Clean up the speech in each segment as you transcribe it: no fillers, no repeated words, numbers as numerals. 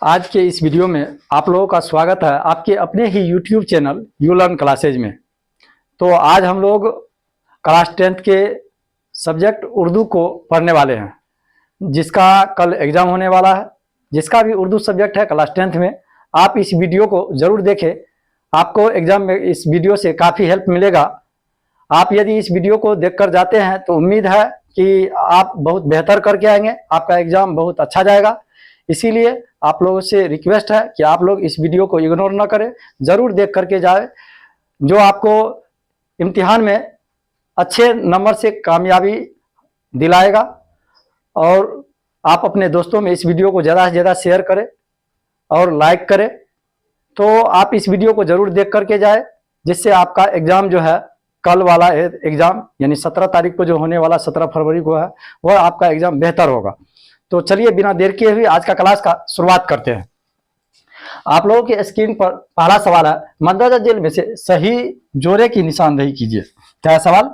आज के इस वीडियो में आप लोगों का स्वागत है आपके अपने ही YouTube channel you learn classes में। तो आज हम लोग क्लास 10th के सब्जेक्ट उर्दू को पढ़ने वाले हैं, जिसका कल एग्ज़ाम होने वाला है। जिसका भी उर्दू सब्जेक्ट है क्लास 10th में, आप इस वीडियो को ज़रूर देखें। आपको एग्ज़ाम में इस वीडियो से काफ़ी हेल्प मिलेगा। आप यदि इस वीडियो को देखकर जाते हैं तो उम्मीद है कि आप बहुत बेहतर करके आएंगे, आपका एग्ज़ाम बहुत अच्छा जाएगा। इसीलिए आप लोगों से रिक्वेस्ट है कि आप लोग इस वीडियो को इग्नोर ना करें, ज़रूर देख करके जाए, जो आपको इम्तिहान में अच्छे नंबर से कामयाबी दिलाएगा। और आप अपने दोस्तों में इस वीडियो को ज़्यादा से ज़्यादा शेयर करें और लाइक करें। तो आप इस वीडियो को ज़रूर देख करके जाए, जिससे आपका एग्ज़ाम जो है कल वाला एग्ज़ाम यानी 17 तारीख को जो होने वाला 17 फरवरी को है, वह आपका एग्ज़ाम बेहतर होगा। तो चलिए बिना देर किए हुए आज का क्लास का शुरुआत करते हैं। आप लोगों की स्क्रीन पर पहला सवाल है, मंदरजा जेल में से सही जोड़े की निशानदेही कीजिए। क्या है सवाल?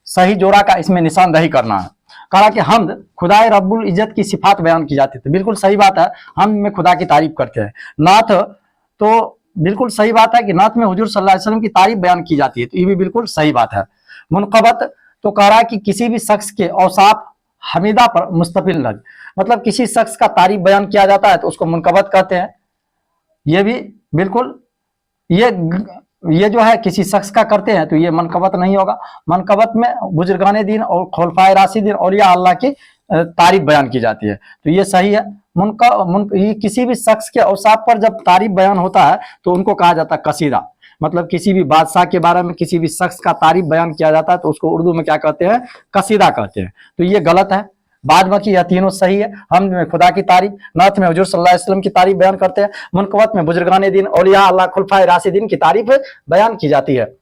सही जोड़ा का इसमें निशानदेही करना है। कहा कि हमद खुदाए रब्बुल इज्जत की सिफात बयान की जाती थी। बिल्कुल सही बात है, हम में खुदा की तारीफ करते हैं। नाथ, तो बिल्कुल सही बात है कि नाथ में हुजूर सल्लल्लाहु अलैहि वसल्लम की तारीफ बयान की जाती है, तो ये भी बिल्कुल सही बात है। मुनकबत, तो कह रहा है कि किसी भी शख्स के औसाफ हमीदा पर मुस्तफिल लग, मतलब किसी शख्स का तारीफ बयान किया जाता है तो उसको मुनकबत कहते हैं। ये भी बिल्कुल, ये जो है किसी शख्स का करते हैं तो ये मनकबत नहीं होगा। मनकबत में बुजुर्गान दिन और खुलफाए राशिदीन औलिया अल्लाह की तारीफ बयान की जाती है, तो ये सही है। ये किसी भी शख्स के औसाफ पर जब तारीफ बयान होता है तो उनको कहा जाता है कसीदा। मतलब किसी भी बादशाह के बारे में किसी भी शख्स का तारीफ बयान किया जाता है तो उसको उर्दू में क्या कहते हैं? कसीदा कहते हैं। तो ये गलत है। बाद बाकी यह तीनों सही है। हम में खुदा की तारीफ, नात में हुजूर सल्लल्लाहु अलैहि वसल्लम की तारीफ बयान करते हैं, मुनकबत में बुजुर्गान दिन औलिया अल्लाह खुलफाए राशिदीन की तारीफ बयान की जाती है।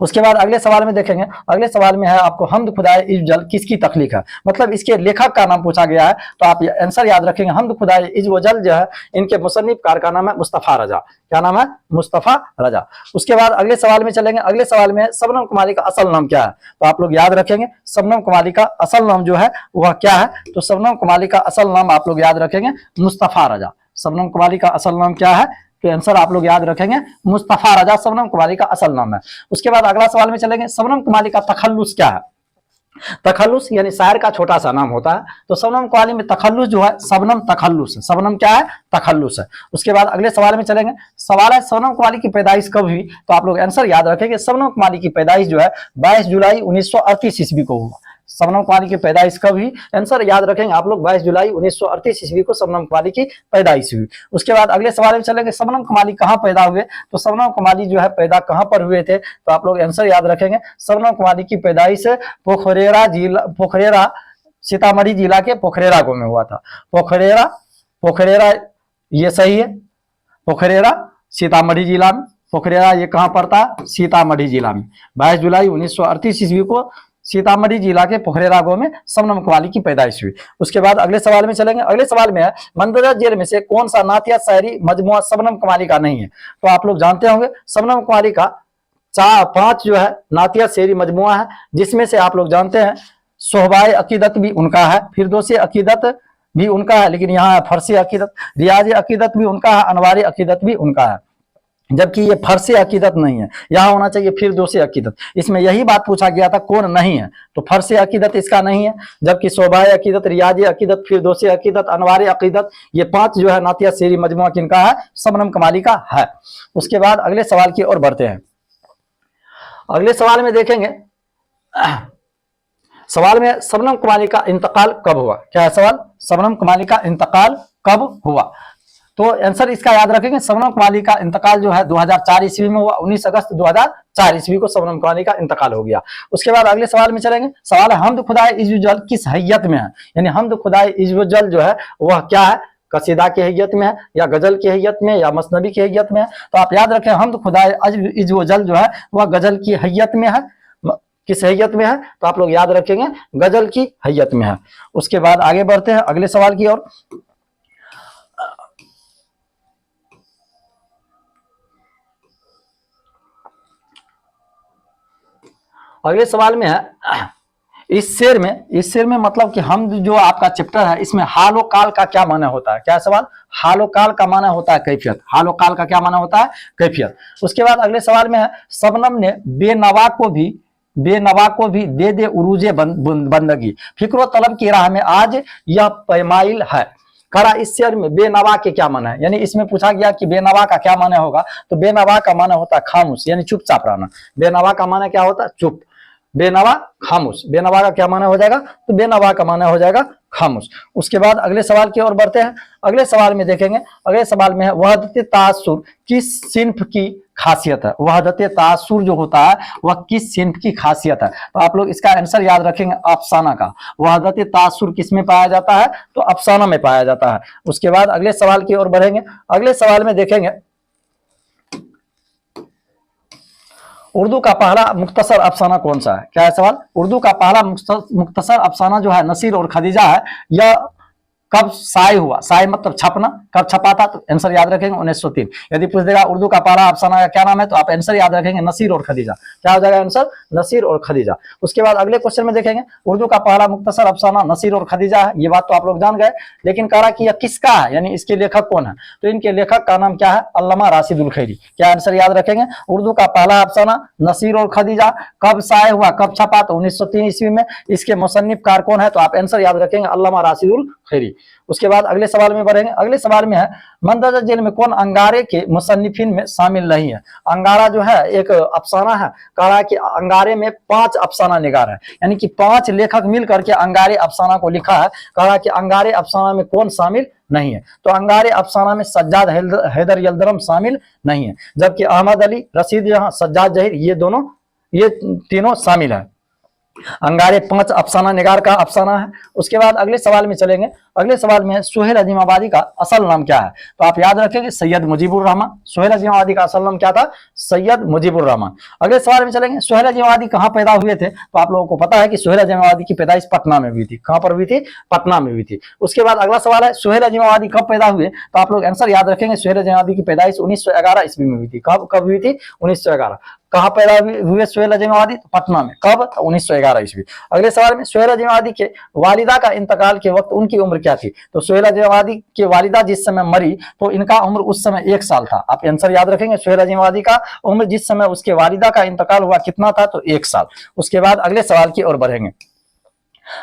उसके बाद अगले सवाल में देखेंगे। अगले सवाल में है आपको हमद खुदाए इज्वजल किसकी तखलीक है, मतलब इसके लेखक का नाम पूछा गया है। तो आप आंसर याद रखेंगे, हमद खुदाए इज्वजल जो है इनके मुसन्निफ कार का नाम है मुस्तफ़ा रजा। क्या नाम है? मुस्तफ़ा रजा। उसके बाद अगले सवाल में चलेंगे। अगले सवाल में शबनम कुमारी का असल नाम क्या है, तो आप लोग याद रखेंगे शबनम कुमारी का असल नाम जो है वह क्या है। तो शबनम कुमारी का असल नाम आप लोग याद रखेंगे मुस्तफ़ा रजा। शबनम कुमारी का असल नाम क्या है? तो आंसर आप लोग याद रखेंगे मुस्तफा रजा शबनम कुमारी का असल नाम है। उसके बाद अगला सवाल में चलेंगे, शबनम कुमारी का तखल्लुस क्या है? तखल्लुस यानी शायर का छोटा सा नाम होता है, तो शबनम कुमारी में तखल्लुस जो है शबनम तखल्लुस है। शबनम क्या है? तखल्लुस है। उसके बाद अगले सवाल में चलेंगे। सवाल है शबनम कुमारी की पैदाइश कब हुई, तो आप लोग आंसर याद रखेंगे शबनम कुमारी की पैदाइश जो है 22 जुलाई 1938 ईस्वी को हुआ। शबनम कुमारी की पैदाइश कब हुई? आंसर याद रखेंगे आप लोग 22 जुलाई 1938 ईस्वी को शबनम कुमारी की पैदाइश हुई। उसके बाद अगले सवाल में चलेंगे, शबनम कुमारी कहाँ पैदा हुए, तो शबनम कुमारी जो है पैदा कहाँ पर हुए थे, तो आप लोग आंसर याद रखेंगे शबनम कुमारी की पैदाइश पोखरेरा सीतामढ़ी जिला के पोखरेरा गांव में हुआ था। पोखरेरा पोखरेरा ये सही है। पोखरेरा सीतामढ़ी जिला में, पोखरेरा ये कहाँ पड़ता है? सीतामढ़ी जिला में। 22 जुलाई 1938 ईस्वी को सीतामढ़ी जिला के पोखरेरा गांव में शबनम कुमारी की पैदाइश हुई। उसके बाद अगले सवाल में चलेंगे। अगले सवाल में है मंदरजा जेल में से कौन सा नातिया शायरी मजमुआ शबनम कुमारी का नहीं है, तो आप लोग जानते होंगे शबनम कुमारी का 5 जो है नातिया शेरी मजमुआ है, जिसमें से आप लोग जानते हैं सोहबाए अकीदत भी उनका है, फिरदौसी अकीदत भी उनका है, लेकिन यहाँ है फरसी अकीदत। रियाज अकीदत भी उनका है, अनवारी अकीदत भी उनका है, जबकि ये फरसी अकीदत नहीं है। यहाँ होना चाहिए फिरदौसी अकीदत। इसमें यही बात पूछा गया था कौन नहीं है, तो फरसी अकीदत इसका नहीं है, जबकि सोबाए अकीदत, रियाजी अकीदत, फिरदौसी अकीदत, अनवारी अकीदत, ये 5 जो है नातिया शेरी मजमुआ किनका है? शबनम कुमारी का है। उसके बाद अगले सवाल की ओर बढ़ते हैं। अगले सवाल में देखेंगे, सवाल में शबनम कुमारी का इंतकाल कब हुआ। क्या है सवाल? शबनम कुमारी का इंतकाल कब हुआ, तो आंसर इसका याद रखेंगे शबनम कुमारी का इंतकाल जो है 2004 ईस्वी में हुआ। 19 अगस्त 2004 ईस्वी को शबनम कुमारी का इंतकाल हो गया। उसके बाद अगले सवाल में चलेंगे। सवाल है हमद खुदाए इज्वजल किस हैयत में है, यानी हमद खुदाए इज्वजल जो है वह क्या है? कसीदा की हैयत में है, या गजल की हैयत में, या मसनबी की हैयत में है। तो आप याद रखें हमद खुदाए इज्वजल जो है वह गजल की हैयत में है। किस हैयत में है, तो आप लोग याद रखेंगे गजल की हैयत में है। उसके बाद आगे बढ़ते हैं अगले सवाल की ओर। अगले सवाल में है इस शेर में मतलब कि हम जो आपका चैप्टर है इसमें हालो काल का क्या माने होता है, क्या सवाल, हालो काल का माना होता है कैफियत, हालो काल का क्या माना होता है कैफियत। उसके बाद अगले सवाल में है शबनम ने बेनवा को भी दे दे उरूजे बंदगी, फिक्रो तलब की राह में आज यह पैमाइल है। करा इस शेर में बेनवा के क्या माना है, यानी इसमें पूछा गया कि बेनवा का क्या माना होगा, तो बेनवा का माना होता है खामोश, यानी चुपचाप रहना। बेनवा का माना क्या होता है, चुप। बेनवा खामोश, बेनवा का क्या माना हो जाएगा, तो बेनवा का माना हो जाएगा खामोश। उसके बाद अगले सवाल की ओर बढ़ते हैं। अगले सवाल में देखेंगे, अगले सवाल में है वहदत तासुर किस सिन्फ की खासियत है। वहदत तासुर जो होता है वह किस सिन्फ की खासियत है, तो आप लोग इसका आंसर याद रखेंगे अफसाना का। वहदत तासुर किस में पाया जाता है, तो अफसाना में पाया जाता है। उसके बाद अगले सवाल की ओर बढ़ेंगे। अगले सवाल में देखेंगे उर्दू का पहला मुख्तसर अफसाना कौन सा है, क्या है सवाल, उर्दू का पहला मुख्तसर अफसाना जो है नसीर और खदीजा है, यह कब शाये हुआ, शाये मतलब छपना, कब छपा था, तो आंसर याद रखेंगे 1903। यदि पूछ देगा उर्दू का पहला अफसाना का क्या नाम है, तो आप आंसर याद रखेंगे नसीर और खदीजा। क्या हो जाएगा आंसर, नसीर और खदीजा। उसके बाद अगले क्वेश्चन में देखेंगे उर्दू का पहला मुख्तसर अफसाना नसीर और खदीजा है, ये बात तो आप लोग जान गए, लेकिन कहा कि यह किसका है, यानी इसके लेखक कौन है, तो इनके लेखक का नाम क्या है, अल्लामा राशिदुल खैरी। क्या आंसर याद रखेंगे, उर्दू का पहला अफसाना नसीर और खदीजा कब शाये हुआ, कब छपा, तो 1903 ईस्वी में। इसके मुसन्निफकार कौन है, तो आप आंसर याद रखेंगे अल्लामा राशिदुल खैरी। उसके बाद अगले सवाल में बढ़ेंगे। अगले सवाल में है मंदरजा जेल में कौन अंगारे के मुसन्निफिन में शामिल नहीं है। अंगारा जो है एक अफसाना है, कह रहा है कि अंगारे में 5 अफसाना निगार है, यानी कि 5 लेखक मिल करके अंगारे अफसाना को लिखा है। कह रहा है कि अंगारे अफसाना में कौन शामिल नहीं है, तो अंगारे अफसाना में सज्जाद हैदर यल्दरम शामिल नहीं है, जबकि अहमद अली रशीद जहां सज्जाद जहीर ये तीनों शामिल है। अंगारे 5 अफसाना निगार का अफसाना है। उसके बाद अगले सवाल में चलेंगे। अगले सवाल में सुहेल अजीमाबादी का असल नाम क्या है, तो आप याद रखेंगे सैयद मुजीबुर रहमान। सुहेल अजीमाबादी का असल नाम क्या था, सैयद मुजीबुर रहमान। अगले सवाल में चलेंगे सुहेल अजीमाबादी कहाँ पैदा हुए थे, तो आप लोगों को पता है कि सुहेल अजीमाबादी की पैदाइश पटना में हुई थी। कहां पर हुई थी, पटना में हुई थी। उसके बाद अगला सवाल है सुहेल अजीमाबादी कब पैदा हुए, तो आप लोग आंसर याद रखेंगे सुहेल अजीमाबादी की पैदाइश 1911 ईस्वी में हुई थी। कब हुई थी, 1911। कहां पैदा हुए सुहेल अजीमाबादी, तो पटना में। कब, 1911 ईस्वी। अगले सवाल में सुहेल अजीमाबादी के वालिदा का इंतकाल के वक्त उनकी उम्र क्या थी, तो सुहेल अजीमाबादी की वालिदा जिस समय मरी तो इनका उम्र उस समय 1 साल था। आप आंसर याद रखेंगे सुहेल अजीमाबादी का उम्र जिस समय उसके वालिदा का इंतकाल हुआ कितना था, तो 1 साल। उसके बाद अगले सवाल की ओर बढ़ेंगे।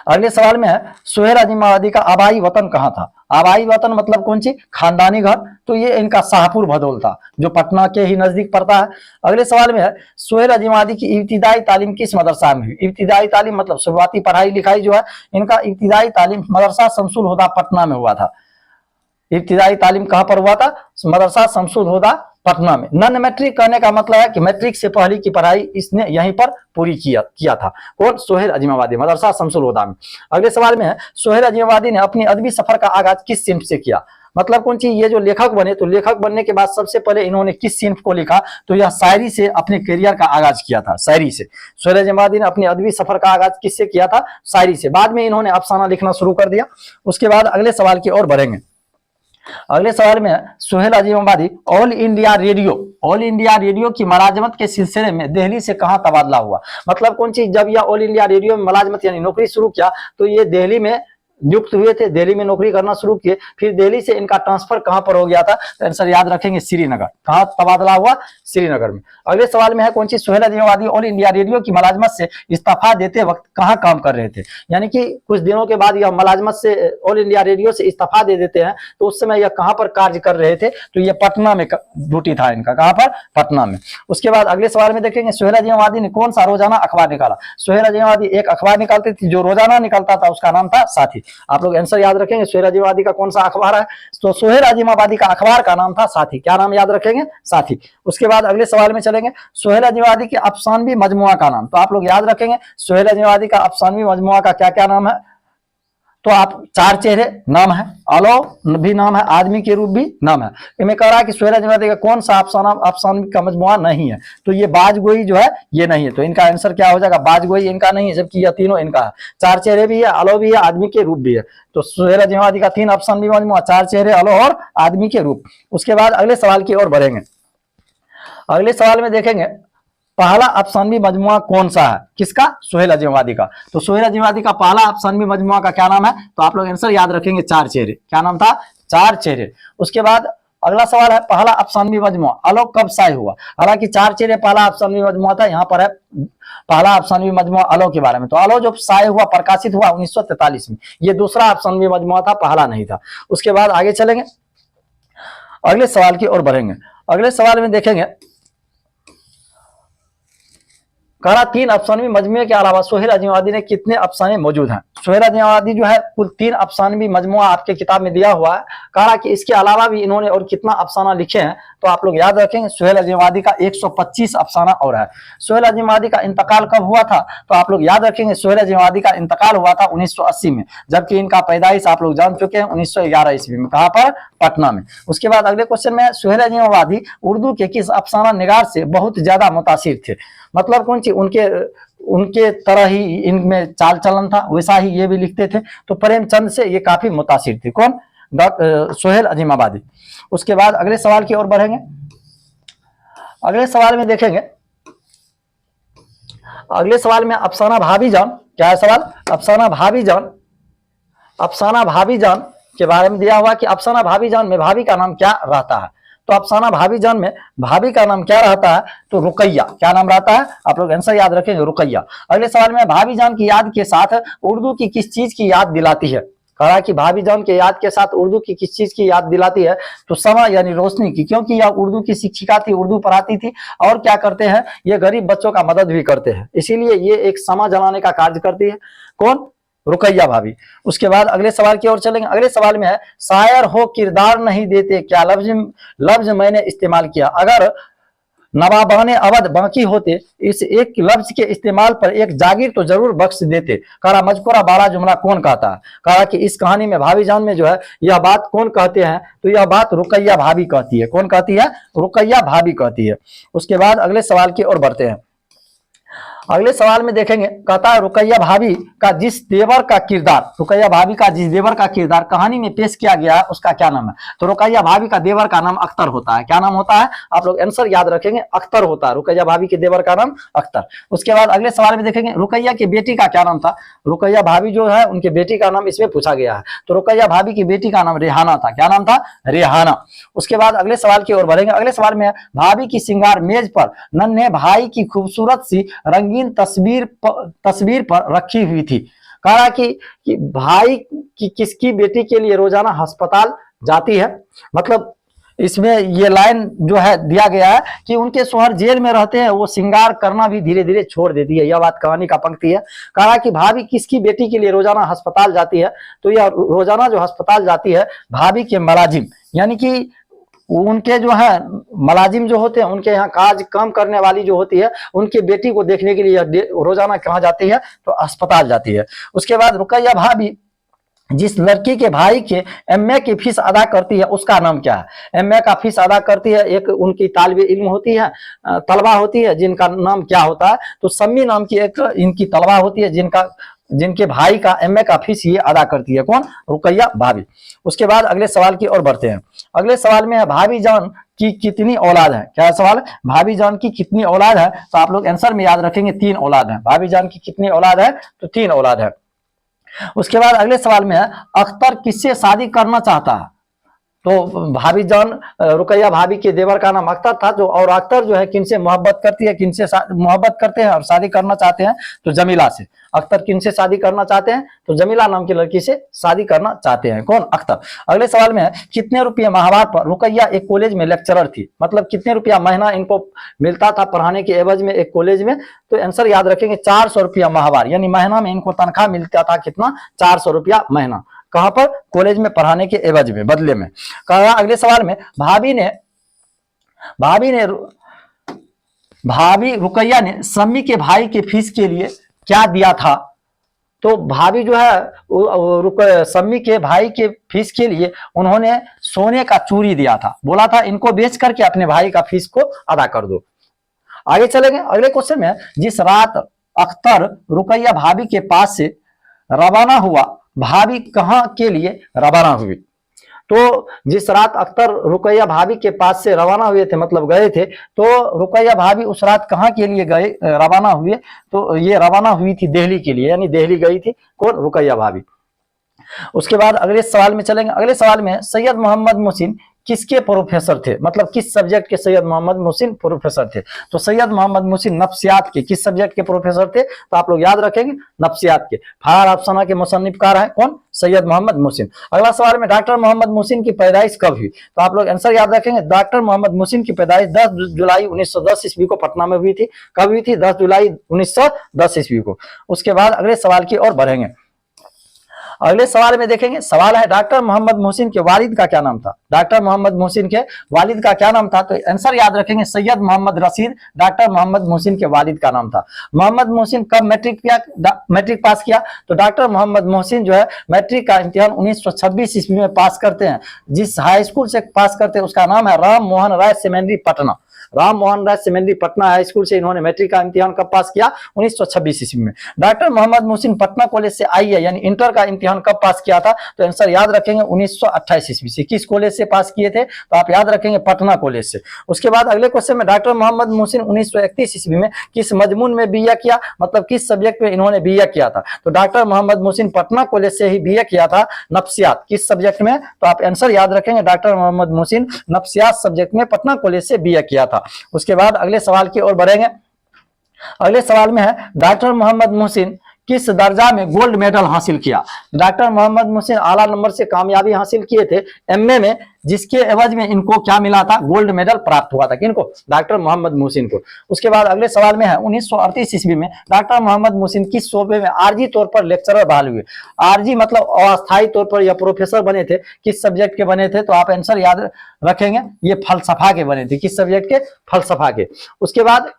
अगले सवाल में है सुहेल अजीमाबादी का आबाई वतन कहाँ था। आबाई वतन मतलब कौन सी, खानदानी घर, तो ये इनका शाहपुर भदौल था जो पटना के ही नजदीक पड़ता है। अगले सवाल में है सुहेल अजीमाबादी की इब्तिदाई तालीम किस मदरसा में हुई। इब्तिदाई तालीम मतलब शुरुआती पढ़ाई लिखाई जो है, इनका इब्तिदाई तालीम मदरसा शमसुल हुदा पटना में हुआ था। इब्तिदाई तालीम कहां पर हुआ था, मदरसा शमसुल हुदा पटना में। नन मैट्रिक कहने का मतलब है कि मैट्रिक से पहले की पढ़ाई इसने यहीं पर पूरी किया था। कौन, सुहेल अजीमाबादी, मदरसा शमसुल हुदा में। अगले सवाल में है सुहेल अजीमाबादी ने अपनी अदबी सफर का आगाज किस सिन्फ से किया, मतलब कौन सी, ये जो लेखक बने तो लेखक बनने के बाद सबसे पहले इन्होंने किस सिन्फ को लिखा, तो यह शायरी से अपने करियर का आगाज किया था, शायरी से। सुहेल अजीमाबादी ने अपनी अदबी सफर का आगाज किससे किया था, शायरी से। बाद में इन्होंने अफसाना लिखना शुरू कर दिया। उसके बाद अगले सवाल की ओर बढ़ेंगे। अगले सवाल में Suhail Azimabadi All India Radio की मुलाजमत के सिलसिले में दिल्ली से कहां तबादला हुआ, मतलब कौन चीज, जब यह ऑल इंडिया रेडियो में मुलाजमत यानी नौकरी शुरू किया तो ये दिल्ली में नियुक्त हुए थे, दिल्ली में नौकरी करना शुरू किए। फिर दिल्ली से इनका ट्रांसफर कहां पर हो गया था, तो आंसर याद रखेंगे श्रीनगर। कहां तबादला हुआ, श्रीनगर में। अगले सवाल में है कौन सी Suhail Azimabadi All India Radio की मुलाजमत से इस्तीफा देते वक्त कहां काम कर रहे थे, यानी कि कुछ दिनों के बाद यह मुलाजमत से ऑल इंडिया रेडियो से इस्तीफा दे देते हैं, तो उस समय यह कहां पर कार्य कर रहे थे, तो यह पटना में ड्यूटी था इनका। कहां पर, पटना में। उसके बाद अगले सवाल में देखेंगे सुहेल अजीमाबादी ने कौन सा रोजाना अखबार निकाला। सुहेल अजीमाबादी एक अखबार निकालती थी जो रोजाना निकलता था, उसका नाम था साथी। आप लोग आंसर याद रखेंगे सुहेल अजीमाबादी का कौन सा अखबार है, तो सुहेल अजीमाबादी का अखबार का नाम था साथी। क्या नाम याद रखेंगे, साथी। उसके बाद अगले सवाल में चलेंगे सुहेल अजीमाबादी के अफसानवी मजमुआ का नाम, तो आप लोग याद रखेंगे सुहेल अजीमाबादी का अफसानवी मजमुआ का क्या क्या नाम है, तो आप 4 चेहरे नाम है, अलो भी नाम है, आदमी के रूप भी नाम है। इनमें कह रहा है कि सुहेल अजीमाबादी का कौन सा अफसानवी का मजमुआ नहीं है, तो ये बाजगोई जो है ये नहीं है, तो इनका आंसर क्या हो जाएगा, बाजगोई इनका नहीं है, जबकि यह तीनों इनका है। 4 चेहरे भी है, अलो भी है, आदमी के रूप भी है। तो सुहेल अजीमाबादी का 3 अफसानवी मजमुआ, 4 चेहरे, अलो और आदमी के रूप। उसके बाद अगले सवाल की ओर बढ़ेंगे। अगले सवाल में देखेंगे पहला अफसानवी मजमुआ कौन सा है, किसका, सुहेल अजीमाबादी का। तो सुहेल अजीमाबादी का पहला अफसानवी मजमुआ का क्या नाम है, तो आप लोग आंसर याद रखेंगे चार चेहरे। क्या नाम था, चार चेहरे। उसके बाद अगला सवाल है, पहला अफसानवी मजमुआ अलो कब शाये हुआ। हालांकि चार चेहरे पहला अफसानवी मजमुआ था, यहाँ पर है पहला अफसानवी मजमुआ अलो के बारे में। तो अलो जो शाये हुआ, प्रकाशित हुआ 1943 में, ये दूसरा अफसानवी मजमुआ था, पहला नहीं था। उसके बाद आगे चलेंगे, अगले सवाल की ओर बढ़ेंगे। अगले सवाल में देखेंगे, कहा तीन अफसानवी मजमुए के अलावा सुहेल अजीमाबादी ने कितने अफसाने मौजूद हैं। सुहेल अजीमाबादी जो है कुल 3 अफसानवी मजमुआ आपके किताब में दिया हुआ है। कहा कि इसके अलावा भी इन्होंने और कितना अफसाना लिखे हैं, तो आप लोग याद रखेंगे सुहेल अजीमाबादी का 125 अफसाना और है। सुहेल अजीमाबादी का इंतकाल कब हुआ था, तो आप लोग याद रखेंगे सुहेल अजीमाबादी का इंतकाल हुआ था 1980 में, जबकि इनका पैदाइश आप लोग जान चुके हैं 1911 ईस्वी में। कहां पर, पटना में। उसके बाद अगले क्वेश्चन में, सुहेल अजीमाबादी उर्दू के किस अफसाना निगार से बहुत ज्यादा मुतासिर थे। मतलब कौन सी, उनके तरह ही इनमें चाल चलन था, वैसा ही ये भी लिखते थे। तो प्रेमचंद से ये काफी मुतासिर थे। कौन, सुहेल अजीमाबादी। उसके बाद अगले सवाल की ओर बढ़ेंगे। अगले सवाल में देखेंगे, अगले सवाल में अफसाना भाभी जान, क्या है सवाल, अफसाना भाभी जान, अफसाना भाभी जान के बारे में दिया हुआ कि अफसाना भाभी जान में भाभी का नाम क्या रहता है। तो अफसाना भाभी जान में भाभी का नाम क्या रहता है, तो रुकैया। क्या नाम रहता है, आप लोग आंसर याद रखेंगे, रुकैया। अगले सवाल में, भाभी जान की याद के साथ उर्दू की किस चीज की याद दिलाती है। कहा कि भाभी जान के याद के साथ उर्दू की किस चीज की याद दिलाती है, तो समा यानी रोशनी की, क्योंकि यह उर्दू की शिक्षिका थी, उर्दू पढ़ाती थी। और क्या करते हैं, ये गरीब बच्चों का मदद भी करते हैं, इसीलिए ये एक समा जलाने का कार्य करती है। कौन, रुकैया भाभी। उसके बाद अगले सवाल की ओर चलेंगे। अगले सवाल में है, शायर हो किरदार नहीं देते, क्या लफ्ज मैंने इस्तेमाल किया। अगर नवाबाने अवध बाकी होते, इस एक लफ्ज के इस्तेमाल पर एक जागीर तो जरूर बख्श देते। कहा मजकूरा बाड़ा जुमला कौन कहता है। कहा कि इस कहानी में भाभी जान में जो है यह बात कौन कहते हैं, तो यह बात रुकैया भाभी कहती है। कौन कहती है, रुकैया भाभी कहती है। उसके बाद अगले सवाल की ओर बढ़ते हैं। अगले सवाल में देखेंगे, कहता है रुकैया भाभी का जिस देवर का किरदार, रुकैया भाभी का जिस देवर का किरदार कहानी में पेश किया गया है उसका क्या नाम है। तो रुकैया भाभी का देवर का नाम अख्तर होता है। क्या नाम होता है, आप लोग आंसर याद रखेंगे, अख्तर होता है। रुकैया भाभी के देवर का नाम अख्तर। उसके बाद अगले सवाल में देखेंगे, रुकैया की बेटी का क्या नाम था। रुकैया भाभी जो है उनके बेटी का नाम इसमें पूछा गया है। तो रुकैया भाभी की बेटी का नाम रेहाना था। क्या नाम था, रेहाना। उसके बाद अगले सवाल की ओर बढ़ेंगे। अगले सवाल में भाभी की श्रृंगार मेज पर नन्हे भाई की खूबसूरत सी रंगीन तस्वीर पर रखी हुई थी। कहा कि भाई की किसकी बेटी के लिए रोजाना अस्पताल जाती है। मतलब इसमें ये लाइन जो है दिया गया है कि उनके शोहर जेल में रहते हैं, वो श्रृंगार करना भी धीरे धीरे छोड़ देती है। यह बात कहानी का पंक्ति है। कहा कि भाभी किसकी बेटी के लिए रोजाना अस्पताल जाती है, तो यह रोजाना जो अस्पताल जाती है भाभी के मलाजिम, यानी कि उनके जो है मलाजिम जो होते हैं, उनके यहाँ काज काम करने वाली जो होती है, उनके बेटी को देखने के लिए रोजाना कहाँ जाती है, तो अस्पताल जाती है। उसके बाद रुकैया भाभी जिस लड़की के भाई के एमए की फीस अदा करती है उसका नाम क्या है। एमए का फीस अदा करती है एक उनकी तालिबे इल्म होती है, तलबा होती है, जिनका नाम क्या होता है, तो सम्मी नाम की एक इनकी तलबा होती है, जिनके भाई का एमए का फीस ये अदा करती है। कौन, रुकैया भाभी। उसके बाद अगले सवाल की ओर बढ़ते हैं। अगले सवाल में है, भाभी जान की कितनी औलाद है। क्या सवाल, भाभी जान की कितनी औलाद है, तो आप लोग आंसर में याद रखेंगे 3 औलाद है। भाभी जान की कितनी औलाद है, तो 3 औलाद है। उसके बाद अगले सवाल में है, अख्तर किससे शादी करना चाहता है। तो भाभी जान, रुकैया भाभी के देवर का नाम अख्तर था, जो और अख्तर जो है किनसे मोहब्बत करती है, किनसे मोहब्बत करते हैं और शादी करना चाहते हैं, तो जमीला से। अख्तर किनसे शादी करना चाहते हैं, तो जमीला नाम की लड़की से शादी करना चाहते हैं। कौन, अख्तर। अगले सवाल में है, कितने रुपये माहवार पर रुकैया एक कॉलेज में लेक्चरर थी। मतलब कितने रुपया महीना इनको मिलता था पढ़ाने के एवज में एक कॉलेज में, तो आंसर याद रखेंगे 400 रुपया माहवार, यानी महीना में इनको तनख्वाह मिलता था कितना, 400 रुपया महीना। कहां पर, कॉलेज में पढ़ाने के एवज में, बदले में। कहा अगले सवाल में, भाभी रुकैया ने सम्मी के भाई के फीस के लिए क्या दिया था। तो भाभी जो है सम्मी के भाई के फीस के लिए उन्होंने सोने का चूड़ी दिया था, बोला था इनको बेच करके अपने भाई का फीस को अदा कर दो। आगे चलेंगे। अगले क्वेश्चन में, जिस रात अख्तर रुकैया भाभी के पास से रवाना हुआ, भाभी कहां के लिए रवाना हुई। तो जिस रात अख्तर रुकैया भाभी के पास से रवाना हुए थे, मतलब गए थे, तो रुकैया भाभी उस रात कहाँ के लिए गए, रवाना हुए, तो ये रवाना हुई थी दिल्ली के लिए, यानी दिल्ली गई थी कौन, रुकैया भाभी। उसके बाद अगले सवाल में चलेंगे। अगले सवाल में सैयद मोहम्मद मोहसिन किसके प्रोफेसर थे, मतलब किस सब्जेक्ट के सैयद मोहम्मद मोहसिन प्रोफेसर थे। तो सैयद मोहम्मद मोहसिन नफ्सियात के किस सब्जेक्ट के प्रोफेसर थे, तो आप लोग याद रखेंगे नफ्सियात के। फार अफसाना के मुसन्निफकार है कौन, सैयद मोहम्मद मोहसिन। अगला सवाल में डॉक्टर मोहम्मद मोहसिन की पैदाइश कब हुई, तो आप लोग आंसर याद रखेंगे। डॉक्टर मोहम्मद मोहसिन की पैदाइश 10 जुलाई 1910 ईस्वी को पटना में हुई थी। कब हुई थी, 10 जुलाई 1910 ईस्वी को। उसके बाद अगले सवाल की ओर बढ़ेंगे। अगले सवाल में देखेंगे, सवाल है डॉक्टर मोहम्मद मोहसिन के वालिद का क्या नाम था। डॉक्टर मोहम्मद मोहसिन के वालिद का क्या नाम था, तो आंसर याद रखेंगे सैयद मोहम्मद रशीद डॉक्टर मोहम्मद मोहसिन के वालिद का नाम था। मोहम्मद मोहसिन कब मैट्रिक पास किया, तो डॉक्टर मोहम्मद मोहसिन जो है मैट्रिक का इम्तिहान 1926 ईस्वी में पास करते हैं। जिस हाई स्कूल से पास करते हैं उसका नाम है Ram Mohan Roy secondary Patna. Ram Mohan Roy secondary Patna high school से इन्होंने मैट्रिक का इम्तिहान कब पास किया, 1926 ईस्वी में। डॉक्टर मोहम्मद मोहसिन पटना कॉलेज से आईए यानी इंटर का इम्तिहान कब पास किया था, तो आंसर याद रखेंगे 1928 ईस्वी से। किस कॉलेज से पास किए थे, तो आप याद रखेंगे पटना कॉलेज से। उसके बाद अगले क्वेश्चन में डॉक्टर मोहम्मद मोहसिन 1931 ईस्वी में किस मजमून में बीए किया, मतलब किस सब्जेक्ट में इन्होंने बीए किया था। तो डॉक्टर मोहम्मद मोहसिन पटना कॉलेज से ही बीए किया था, नफ्सियात। किस सब्जेक्ट में, तो आप आंसर याद रखेंगे डॉक्टर मोहम्मद मोहसिन नफ्सियात सब्जेक्ट में पटना कॉलेज से बीए किया था। उसके बाद अगले सवाल की ओर बढ़ेंगे। अगले सवाल में है डॉक्टर मोहम्मद मोहसिन किस दर्जा में गोल्ड मेडल हासिल किया। डॉक्टर मोहम्मद मोहसिन आला नंबर से कामयाबी हासिल किए थे एमए में, जिसके एवज में इनको क्या मिला था, गोल्ड मेडल प्राप्त हुआ था। किनको, डॉक्टर मोहम्मद मोहसिन को। उसके बाद अगले सवाल में है 1938 ईस्वी में डॉक्टर मोहम्मद मोहसिन किस शोबे में आरजी तौर पर लेक्चरर बहाल हुए। आरजी मतलब अस्थायी तौर पर या प्रोफेसर बने थे, किस सब्जेक्ट के बने थे, तो आप आंसर याद रखेंगे ये फलसफा के बने थे। किस सब्जेक्ट के, फलसफा के। उसके बाद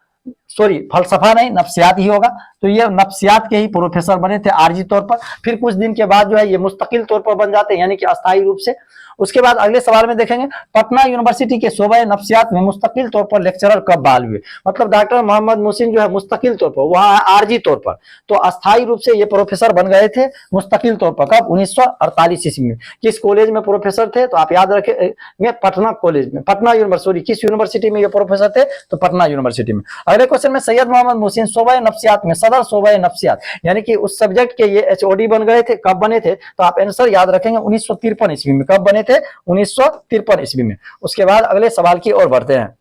फलसफा नहीं, नफ्सियात ही होगा। तो ये नफ्सियात के ही प्रोफेसर बने थे आरजी तौर पर। फिर कुछ दिन के बाद जो है ये मुस्तकिल तौर पर बन जाते हैं, यानी कि अस्थायी रूप से। उसके बाद अगले सवाल में देखेंगे पटना यूनिवर्सिटी के शोबे नफ्सियात में मुस्तकिल तौर पर लेक्चरर कब बहाल हुए। मतलब डॉक्टर मोहम्मद मोहसिन जो है मुस्तकिल तौर पर, वहां आरजी तौर पर, तो अस्थायी रूप से ये प्रोफेसर बन गए थे मुस्तकिल तौर पर कब, 1948 ईस्वी में। किस कॉलेज में प्रोफेसर थे, तो आप याद रखेंगे पटना कॉलेज में, पटना यूनिवर्सिटी। किस यूनिवर्सिटी में ये प्रोफेसर थे, तो पटना यूनिवर्सिटी में। अगले क्वेश्चन में सैयद मोहम्मद मोहसिन शोबे नफ्सियात में सदर शोबे नफ्सियात यानी कि उस सब्जेक्ट के ये एचओडी बन गए थे, कब बने थे, तो आप आंसर याद रखेंगे 1953 ईस्वी में। कब बने थे, 1953 ईस्वी में। उसके बाद अगले सवाल की ओर बढ़ते हैं।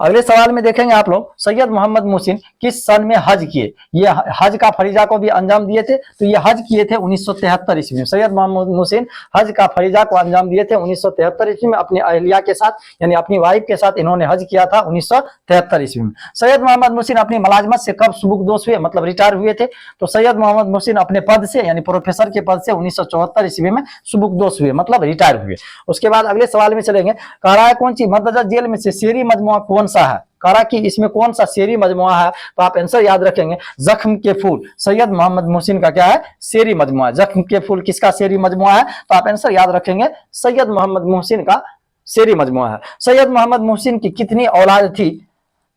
अगले सवाल में देखेंगे आप लोग सैयद मोहम्मद मोहसिन किस सन में हज किए। ये हज का फरीजा को भी अंजाम दिए थे, तो ये हज किए थे 1973 ईस्वी में। सैयद मोहम्मद मोहसिन हज का फरीजा को अंजाम दिए थे 1973 ईस्वी में अपनी अहलिया के साथ, यानी अपनी वाइफ के साथ इन्होंने हज किया था 1973 ईस्वी में। सैयद मोहम्मद मोहसिन अपनी मुलाजमत से कब सुबुकदोश हुए, मतलब रिटायर हुए थे, तो सैयद मोहम्मद मोहसिन अपने पद से यानी प्रोफेसर के पद से 1974 ईस्वी में सुबुकदोश हुए, मतलब रिटायर हुए। उसके बाद अगले सवाल में चलेंगे कारा कौन सी मदरजा जेल में से शेरी मजमुआ कौन सा है। कारा की इसमें कौन सा शेरी मजमुआ है, तो आप आंसर याद रखेंगे जख्म के फूल। सैयद मोहम्मद मोहसिन का क्या है, शेरी मजमुआ। जख्म के फूल किसका शेरी मजमुआ है, तो आप आंसर याद रखेंगे सैयद मोहम्मद मोहसिन का शेरी मजमुआ है। सैयद मोहम्मद मोहसिन की कितनी औलाद थी,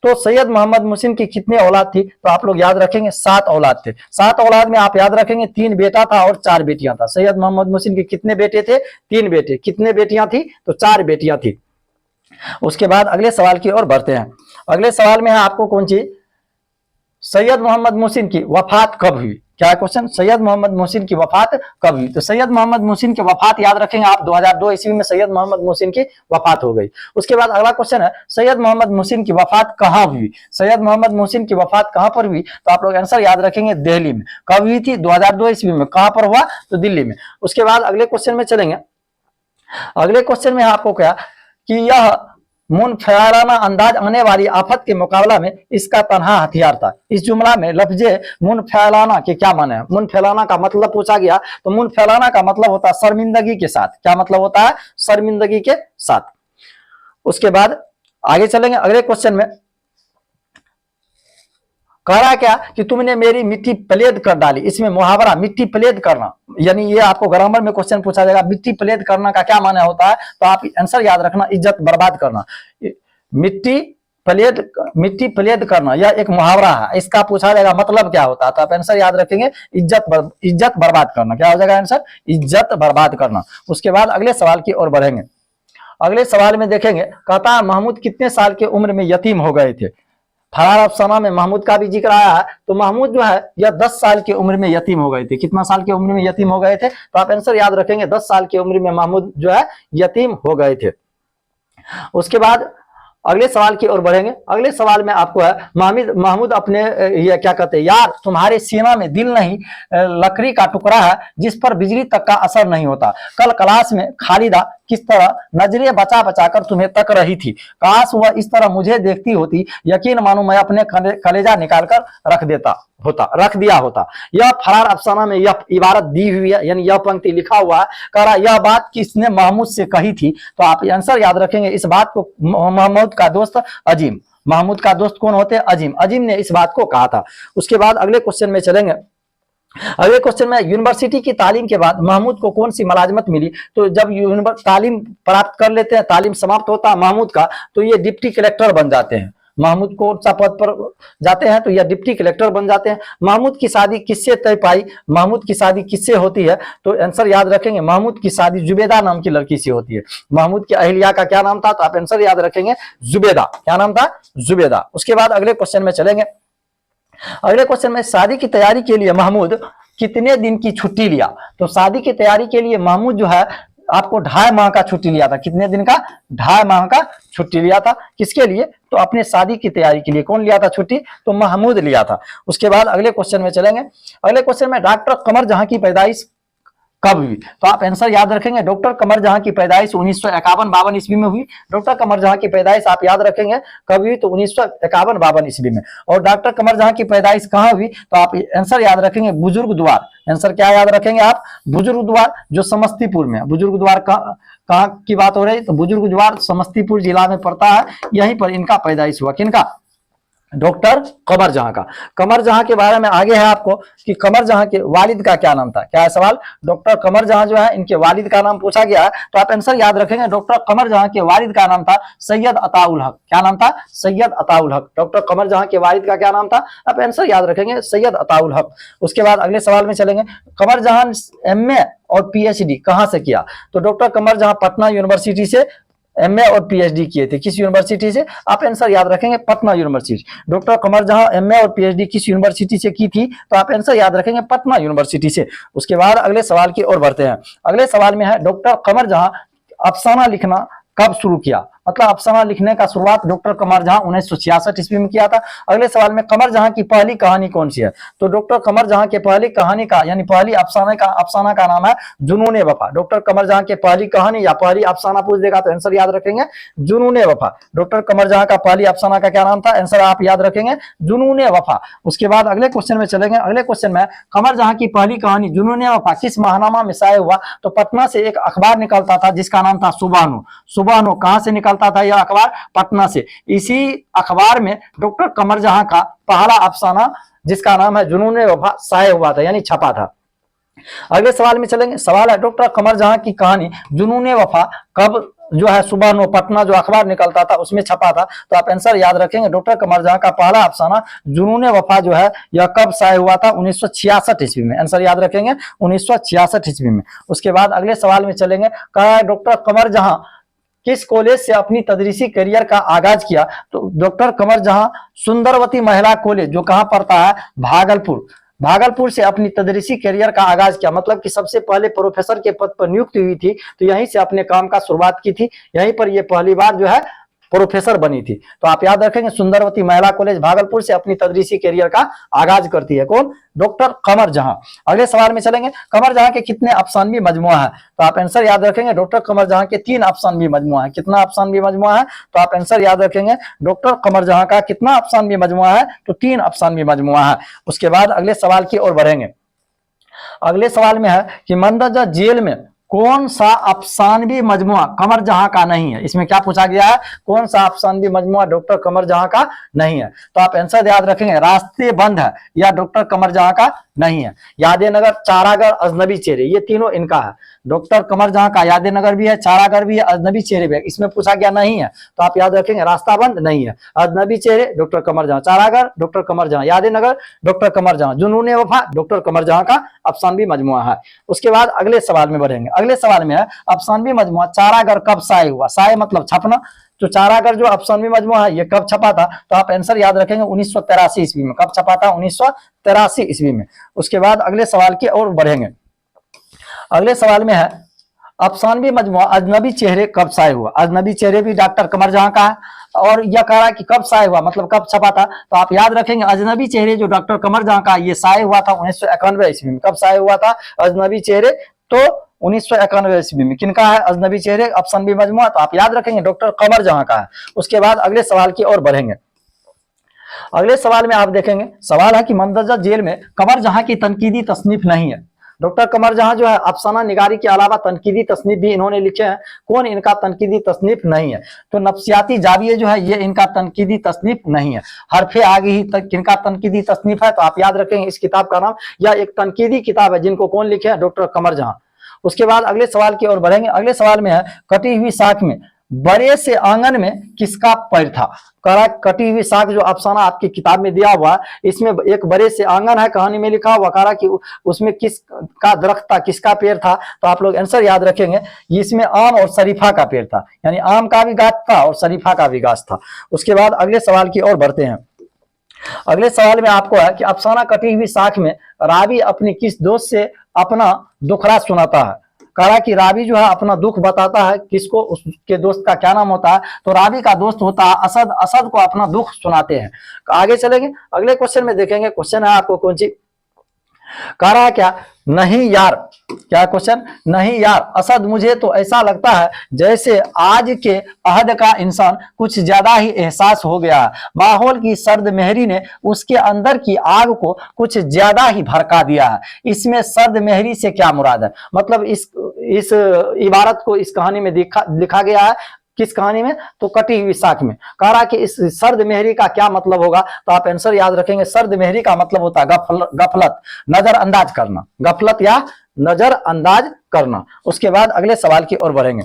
तो सैयद मोहम्मद मोहसिन की कितनी औलाद थी, तो आप लोग याद रखेंगे 7 औलाद थे। 7 औलाद में आप याद रखेंगे 3 बेटा था और 4 बेटियां था। सैयद मोहम्मद मोहसिन के कितने बेटे थे, 3 बेटे। कितने बेटियां थी, तो 4 बेटियां थी। उसके बाद अगले सवाल की ओर बढ़ते हैं। अगले सवाल में है आपको कौन सी, सैयद मोहम्मद मोहसिन की वफात कब हुई। क्या क्वेश्चन, सैयद मोहम्मद मोहसिन की वफात कब हुई। तो सैयद मोहम्मद मोहसिन की वफात याद रखेंगे आप 2002 ईस्वी में सैयद मोहम्मद मोहसिन की वफात हो गई। उसके बाद अगला क्वेश्चन है सैयद मोहम्मद मोहसिन की वफात कहाँ हुई। सैयद मोहम्मद मोहसिन की वफात कहाँ पर हुई, तो आप लोग आंसर याद रखेंगे दिल्ली में। कब हुई थी, 2002 ईस्वी में। कहाँ पर हुआ, तो दिल्ली में। उसके बाद अगले क्वेश्चन में चलेंगे। अगले क्वेश्चन में आपको क्या कि यह मुनफिराना अंदाज आने वाली आफत के मुकाबला में इसका तनहा हथियार था। इस जुमला में लफ्जे मुनफिराना के क्या माने हैं। मुनफिराना का मतलब पूछा गया, तो मुनफिराना का मतलब होता है शर्मिंदगी के साथ। क्या मतलब होता है, शर्मिंदगी के साथ। उसके बाद आगे चलेंगे अगले क्वेश्चन में। कह रहा क्या कि तुमने मेरी मिट्टी पलेद कर डाली। इसमें मुहावरा मिट्टी पलेद करना, यानी ये आपको ग्रामर में क्वेश्चन पूछा जाएगा मिट्टी पलेद करना का क्या माने होता है, तो आप आंसर याद रखना इज्जत बर्बाद करना। मिट्टी मिट्टी प्लेद करना, यह एक मुहावरा है। इसका पूछा जाएगा मतलब क्या होता है, तो आप आंसर याद रखेंगे इज्जत बर्बाद करना। क्या हो जाएगा आंसर, इज्जत बर्बाद करना। उसके बाद अगले सवाल की ओर बढ़ेंगे। अगले सवाल में देखेंगे, कहता है महमूद कितने साल की उम्र में यतीम हो गए थे। फरार अफसाना में महमूद का भी जिक्र आया है, तो महमूद जो है यह 10 साल की उम्र में यतीम हो गए थे। कितना साल की उम्र में यतीम हो गए थे, तो आप आंसर याद रखेंगे 10 साल की उम्र में महमूद जो है यतीम हो गए थे। उसके बाद अगले सवाल की ओर बढ़ेंगे। अगले सवाल में आपको है, महमूद अपने ये क्या कहते हैं, यार तुम्हारे सीना में दिल नहीं लकड़ी का टुकड़ा है जिस पर बिजली तक का असर नहीं होता। कल क्लास में खालिदा किस तरह नजरें बचा बचा कर तुम्हें तक रही थी, काश वह इस तरह मुझे देखती होती, यकीन मानो मैं अपने कलेजा निकाल कर रख दिया होता। यह फरार अफसाना में यह इबारत दी हुई है, यानी यह पंक्ति लिखा हुआ है। कह रहा यह बात किसने महमूद से कही थी, तो आप आंसर याद रखेंगे इस बात को महमूद का दोस्त अजीम। महमूद का दोस्त कौन होते हैं, अजीम। अजीम ने इस बात को कहा था। उसके बाद अगले क्वेश्चन में चलेंगे। अगले क्वेश्चन में, यूनिवर्सिटी की तालीम के बाद महमूद को कौन सी मुलाजिमत मिली। तो जब तालीम प्राप्त कर लेते हैं, तालीम समाप्त होता है महमूद का, तो ये डिप्टी कलेक्टर बन जाते हैं। महमूद कौन सा पद पर जाते हैं, तो यह डिप्टी कलेक्टर बन जाते हैं। महमूद की शादी किससे तय पाई, महमूद की शादी किससे होती है, तो आंसर याद रखेंगे महमूद की शादी जुबेदा नाम की लड़की से होती है। महमूद की अहलिया का क्या नाम था, तो आप आंसर याद रखेंगे जुबेदा। क्या नाम था, जुबेदा। उसके बाद अगले क्वेश्चन में चलेंगे। अगले क्वेश्चन में, शादी की तैयारी के लिए महमूद कितने दिन की छुट्टी लिया। तो शादी की तैयारी के लिए महमूद जो है आपको 2.5 माह का छुट्टी लिया था। कितने दिन का, 2.5 माह का छुट्टी लिया था। किसके लिए, तो अपने शादी की तैयारी के लिए। कौन लिया था छुट्टी, तो महमूद लिया था। उसके बाद अगले क्वेश्चन में चलेंगे। अगले क्वेश्चन में, डॉक्टर कमर जहां की पैदाइश कब हुई, तो आप आंसर याद रखेंगे डॉक्टर कमर जहां की पैदाइश 1951-52 ईस्वी में हुई। डॉक्टर कमर जहां की पैदाइश आप याद रखेंगे कब हुई, तो 1951-52 ईस्वी में। और डॉक्टर कमर जहां की पैदाइश कहां हुई, तो आप आंसर याद रखेंगे बुजुर्ग द्वार। आंसर क्या याद रखेंगे आप, बुजुर्ग द्वार, जो समस्तीपुर में। बुजुर्ग द्वार कहां की बात हो रही है, तो बुजुर्ग द्वार समस्तीपुर जिला में पड़ता है। यहीं पर इनका पैदाइश हुआ। किनका, डॉक्टर कमर जहां का। कमर जहां के बारे में आगे है आपको कि कमर जहां के वालिद का क्या नाम था। क्या है सवाल, डॉक्टर कमर जहां जो है इनके वालिद का नाम पूछा गया है, तो आप आंसर याद रखेंगे डॉक्टर कमर जहां के वालिद का नाम था सैयद अताउल हक। क्या नाम था, सैयद अताउल हक। डॉक्टर कमर जहां के वालिद का क्या नाम था, आप आंसर याद रखेंगे सैयद अताउल हक। उसके बाद अगले सवाल में चलेंगे। कमर जहां एमए और पीएचडी कहां से किया, तो डॉक्टर कमर जहां पटना यूनिवर्सिटी से एमए और पीएचडी किए थे। किस यूनिवर्सिटी से, आप आंसर याद रखेंगे पटना यूनिवर्सिटी। डॉक्टर कमर जहां एमए और पीएचडी किस यूनिवर्सिटी से की थी, तो आप आंसर याद रखेंगे पटना यूनिवर्सिटी से। उसके बाद अगले सवाल की ओर बढ़ते हैं। अगले सवाल में है, डॉक्टर कमर जहां अफसाना लिखना कब शुरू किया, मतलब अफसाना लिखने का शुरुआत डॉक्टर कमर जहां 1966 ईस्वी में किया था। अगले सवाल में, कमर जहां की पहली कहानी कौन सी है, तो डॉक्टर कमर जहां के पहली कहानी का यानी पहली अफसाना का नाम है जुनून वफा। डॉक्टर कमर जहां के पहली कहानी या पहली अफसाना पूछ देगा तो आंसर याद रखेंगे जुनून वफा। डॉक्टर कमर जहां का पहली अफसाना का क्या नाम था, आंसर आप याद रखेंगे जुनून वफा। उसके बाद अगले क्वेश्चन में चलेंगे। अगले क्वेश्चन में, कमर जहां की पहली कहानी जुनून वफा किस माहनामा में शाये हुआ, तो पटना से एक अखबार निकलता था जिसका नाम था सुबहनो। सुबहनो कहां से निकलता था यह अखबार, पटना से। इसी अखबार में डॉक्टर कमर जहां का पहला अफसाना जिसका नाम है जुनून वफा शाये हुआ था, यानी छपा था। अगले सवाल में चलेंगे। सवाल है, डॉक्टर कमर जहां की कहानी जुनून वफा कब जो है सुबहनो पटना जो अखबार निकलता था उसमें छपा था, तो आप आंसर याद रखेंगे डॉक्टर कमर जहां का पहला अफसाना जुनून वफा जो है यह कब शाये हुआ था, 1966 ईस्वी में। आंसर याद रखेंगे 1966 ईस्वी में। उसके बाद अगले सवाल में चलेंगे। कहा है, डॉक्टर कमर जहां किस कॉलेज से अपनी तदरीसी करियर का आगाज किया, तो डॉक्टर कमर जहां सुंदरवती महिला कॉलेज जो कहां पड़ता है, भागलपुर से अपनी तदरीसी करियर का आगाज किया। मतलब कि सबसे पहले प्रोफेसर के पद पर नियुक्त हुई थी, तो यहीं से अपने काम का शुरुआत की थी। यहीं पर ये पहली बार जो है प्रोफेसर बनी थी। तो आप याद रखेंगे सुंदरवती महिला कॉलेज भागलपुर से अपनी तदरीसी करियर का आगाज करती है। कौन, डॉक्टर कमर जहां। अगले सवाल में चलेंगे। कमर जहां के कितने अफसानवी मजमुआ है, तो आप आंसर याद रखेंगे डॉक्टर कमर जहां के 3 अफसानवी मजमुआ है। कितना अफसानवी मजमुआ है, तो आप आंसर याद रखेंगे डॉक्टर कमर जहां का कितना अफसानवी मजमुआ है, तो 3 अफसानवी मजमुआ है। उसके बाद अगले सवाल की ओर बढ़ेंगे। अगले सवाल में है कि मंदसौर जेल में कौन सा अफसानवी मजमुआ कमर जहां का नहीं है? इसमें क्या पूछा गया है? कौन सा अफसानवी मजमुआ डॉक्टर कमर जहां का नहीं है? तो आप आंसर याद रखेंगे, रास्ते बंद है या डॉक्टर कमर जहां का नहीं है। यादेनगर, चारागर, अजनबी चेहरे, ये तीनों इनका है। डॉक्टर कमर जहां का यादेनगर भी है, चारागर भी है, अजनबी चेहरे भी है। इसमें पूछा गया नहीं है, तो आप याद रखेंगे रास्ता बंद नहीं है। अजनबी चेहरे डॉक्टर कमर जहां, चारागर डॉक्टर कमर जहां, यादेनगर डॉक्टर कमर जहां, जुनून वफा डॉक्टर कमर जहां का अफसानवी मजमुआ है। उसके बाद अगले सवाल में बढ़ेंगे। अगले सवाल में है अफसानवी मजमुआ चारागर कब शाये हुआ? शाये मतलब छपना। तो चारागर जो अफसानवी मजमुआ है ये कब छपा था? तो आप आंसर याद रखेंगे 1983 ईस्वी में। कब छपा था? 1983 ईस्वी में। उसके बाद अगले सवाल की ओर बढ़ेंगे। अगले सवाल में है अफसानवी मजमुआ अजनबी चेहरे कब शाये हुआ? अजनबी चेहरे भी डॉक्टर कमर जहां का है, और यह कह रहा है कि कब शाये हुआ, मतलब कब छपा था। तो आप याद रखेंगे अजनबी चेहरे जो डॉक्टर कमर जहां का ये शाये हुआ था 1991 ईस्वी में। कब शाये हुआ था अजनबी चेहरे? तो 1991 ईस्वी में। किनका है अजनबी चेहरे अफसानवी मजमुआ? तो आप याद रखेंगे डॉक्टर कमर जहां का है। उसके बाद अगले सवाल की ओर बढ़ेंगे। अगले सवाल में आप देखेंगे, सवाल है कि मंदरजा जेल में कमर जहां की तनकीदी तसनीफ नहीं है। डॉक्टर कमर जहां जो है अफसाना निगारी के अलावा तनकीदी तसनीफ भी इन्होंने लिखे हैं। कौन इनका तनकीदी तसनीफ नहीं है? तो नफ्सियाती जाविये जो है ये इनका तनकीदी तसनीफ नहीं है। हरफे आगे ही किनका तनकीदी तसनीफ है? तो आप याद रखेंगे इस किताब का नाम, यह एक तनकीदी किताब है जिनको कौन लिखे हैं? डॉक्टर कमर जहां। उसके बाद अगले सवाल की ओर बढ़ेंगे। अगले सवाल में है कटी हुई साख में बड़े से आंगन में किसका पैर था? करा कटी हुई साख जो अफसाना आपकी किताब में दिया हुआ, इसमें एक बड़े से आंगन है, कहानी में लिखा हुआ, करा कि उसमें किस का दरख्त था, किसका पेड़ था? तो आप लोग आंसर याद रखेंगे इसमें आम और शरीफा का पेड़ था, यानी आम का भी गाछ था और शरीफा का भी गाछ था। उसके बाद अगले सवाल की ओर बढ़ते हैं। अगले सवाल में आपको है कि अफसाना कटी हुई साख में रावी अपनी किस दोस्त से अपना दुखड़ा सुनाता है? कहा कि रावी जो है अपना दुख बताता है किसको? उसके दोस्त का क्या नाम होता है? तो रावी का दोस्त होता है असद। असद को अपना दुख सुनाते हैं। आगे चलेंगे, अगले क्वेश्चन में देखेंगे। क्वेश्चन है आपको कौन सी, कह रहा है क्या? नहीं यार। क्या क्वेश्चन? नहीं यार असद, मुझे तो ऐसा लगता है जैसे आज के अहद का इंसान कुछ ज्यादा ही एहसास हो गया। माहौल की सर्द मेहरी ने उसके अंदर की आग को कुछ ज्यादा ही भड़का दिया है। इसमें सर्द मेहरी से क्या मुराद है? मतलब इस इबारत को इस कहानी में लिखा गया है। किस कहानी में? तो कटी हुई साख में। कह रहा कि इस सर्द मेहरी का क्या मतलब होगा? तो आप आंसर याद रखेंगे सर्द मेहरी का मतलब होता है गफलत, नजरअंदाज करना। गफलत या नजरअंदाज करना। उसके बाद अगले सवाल की ओर बढ़ेंगे।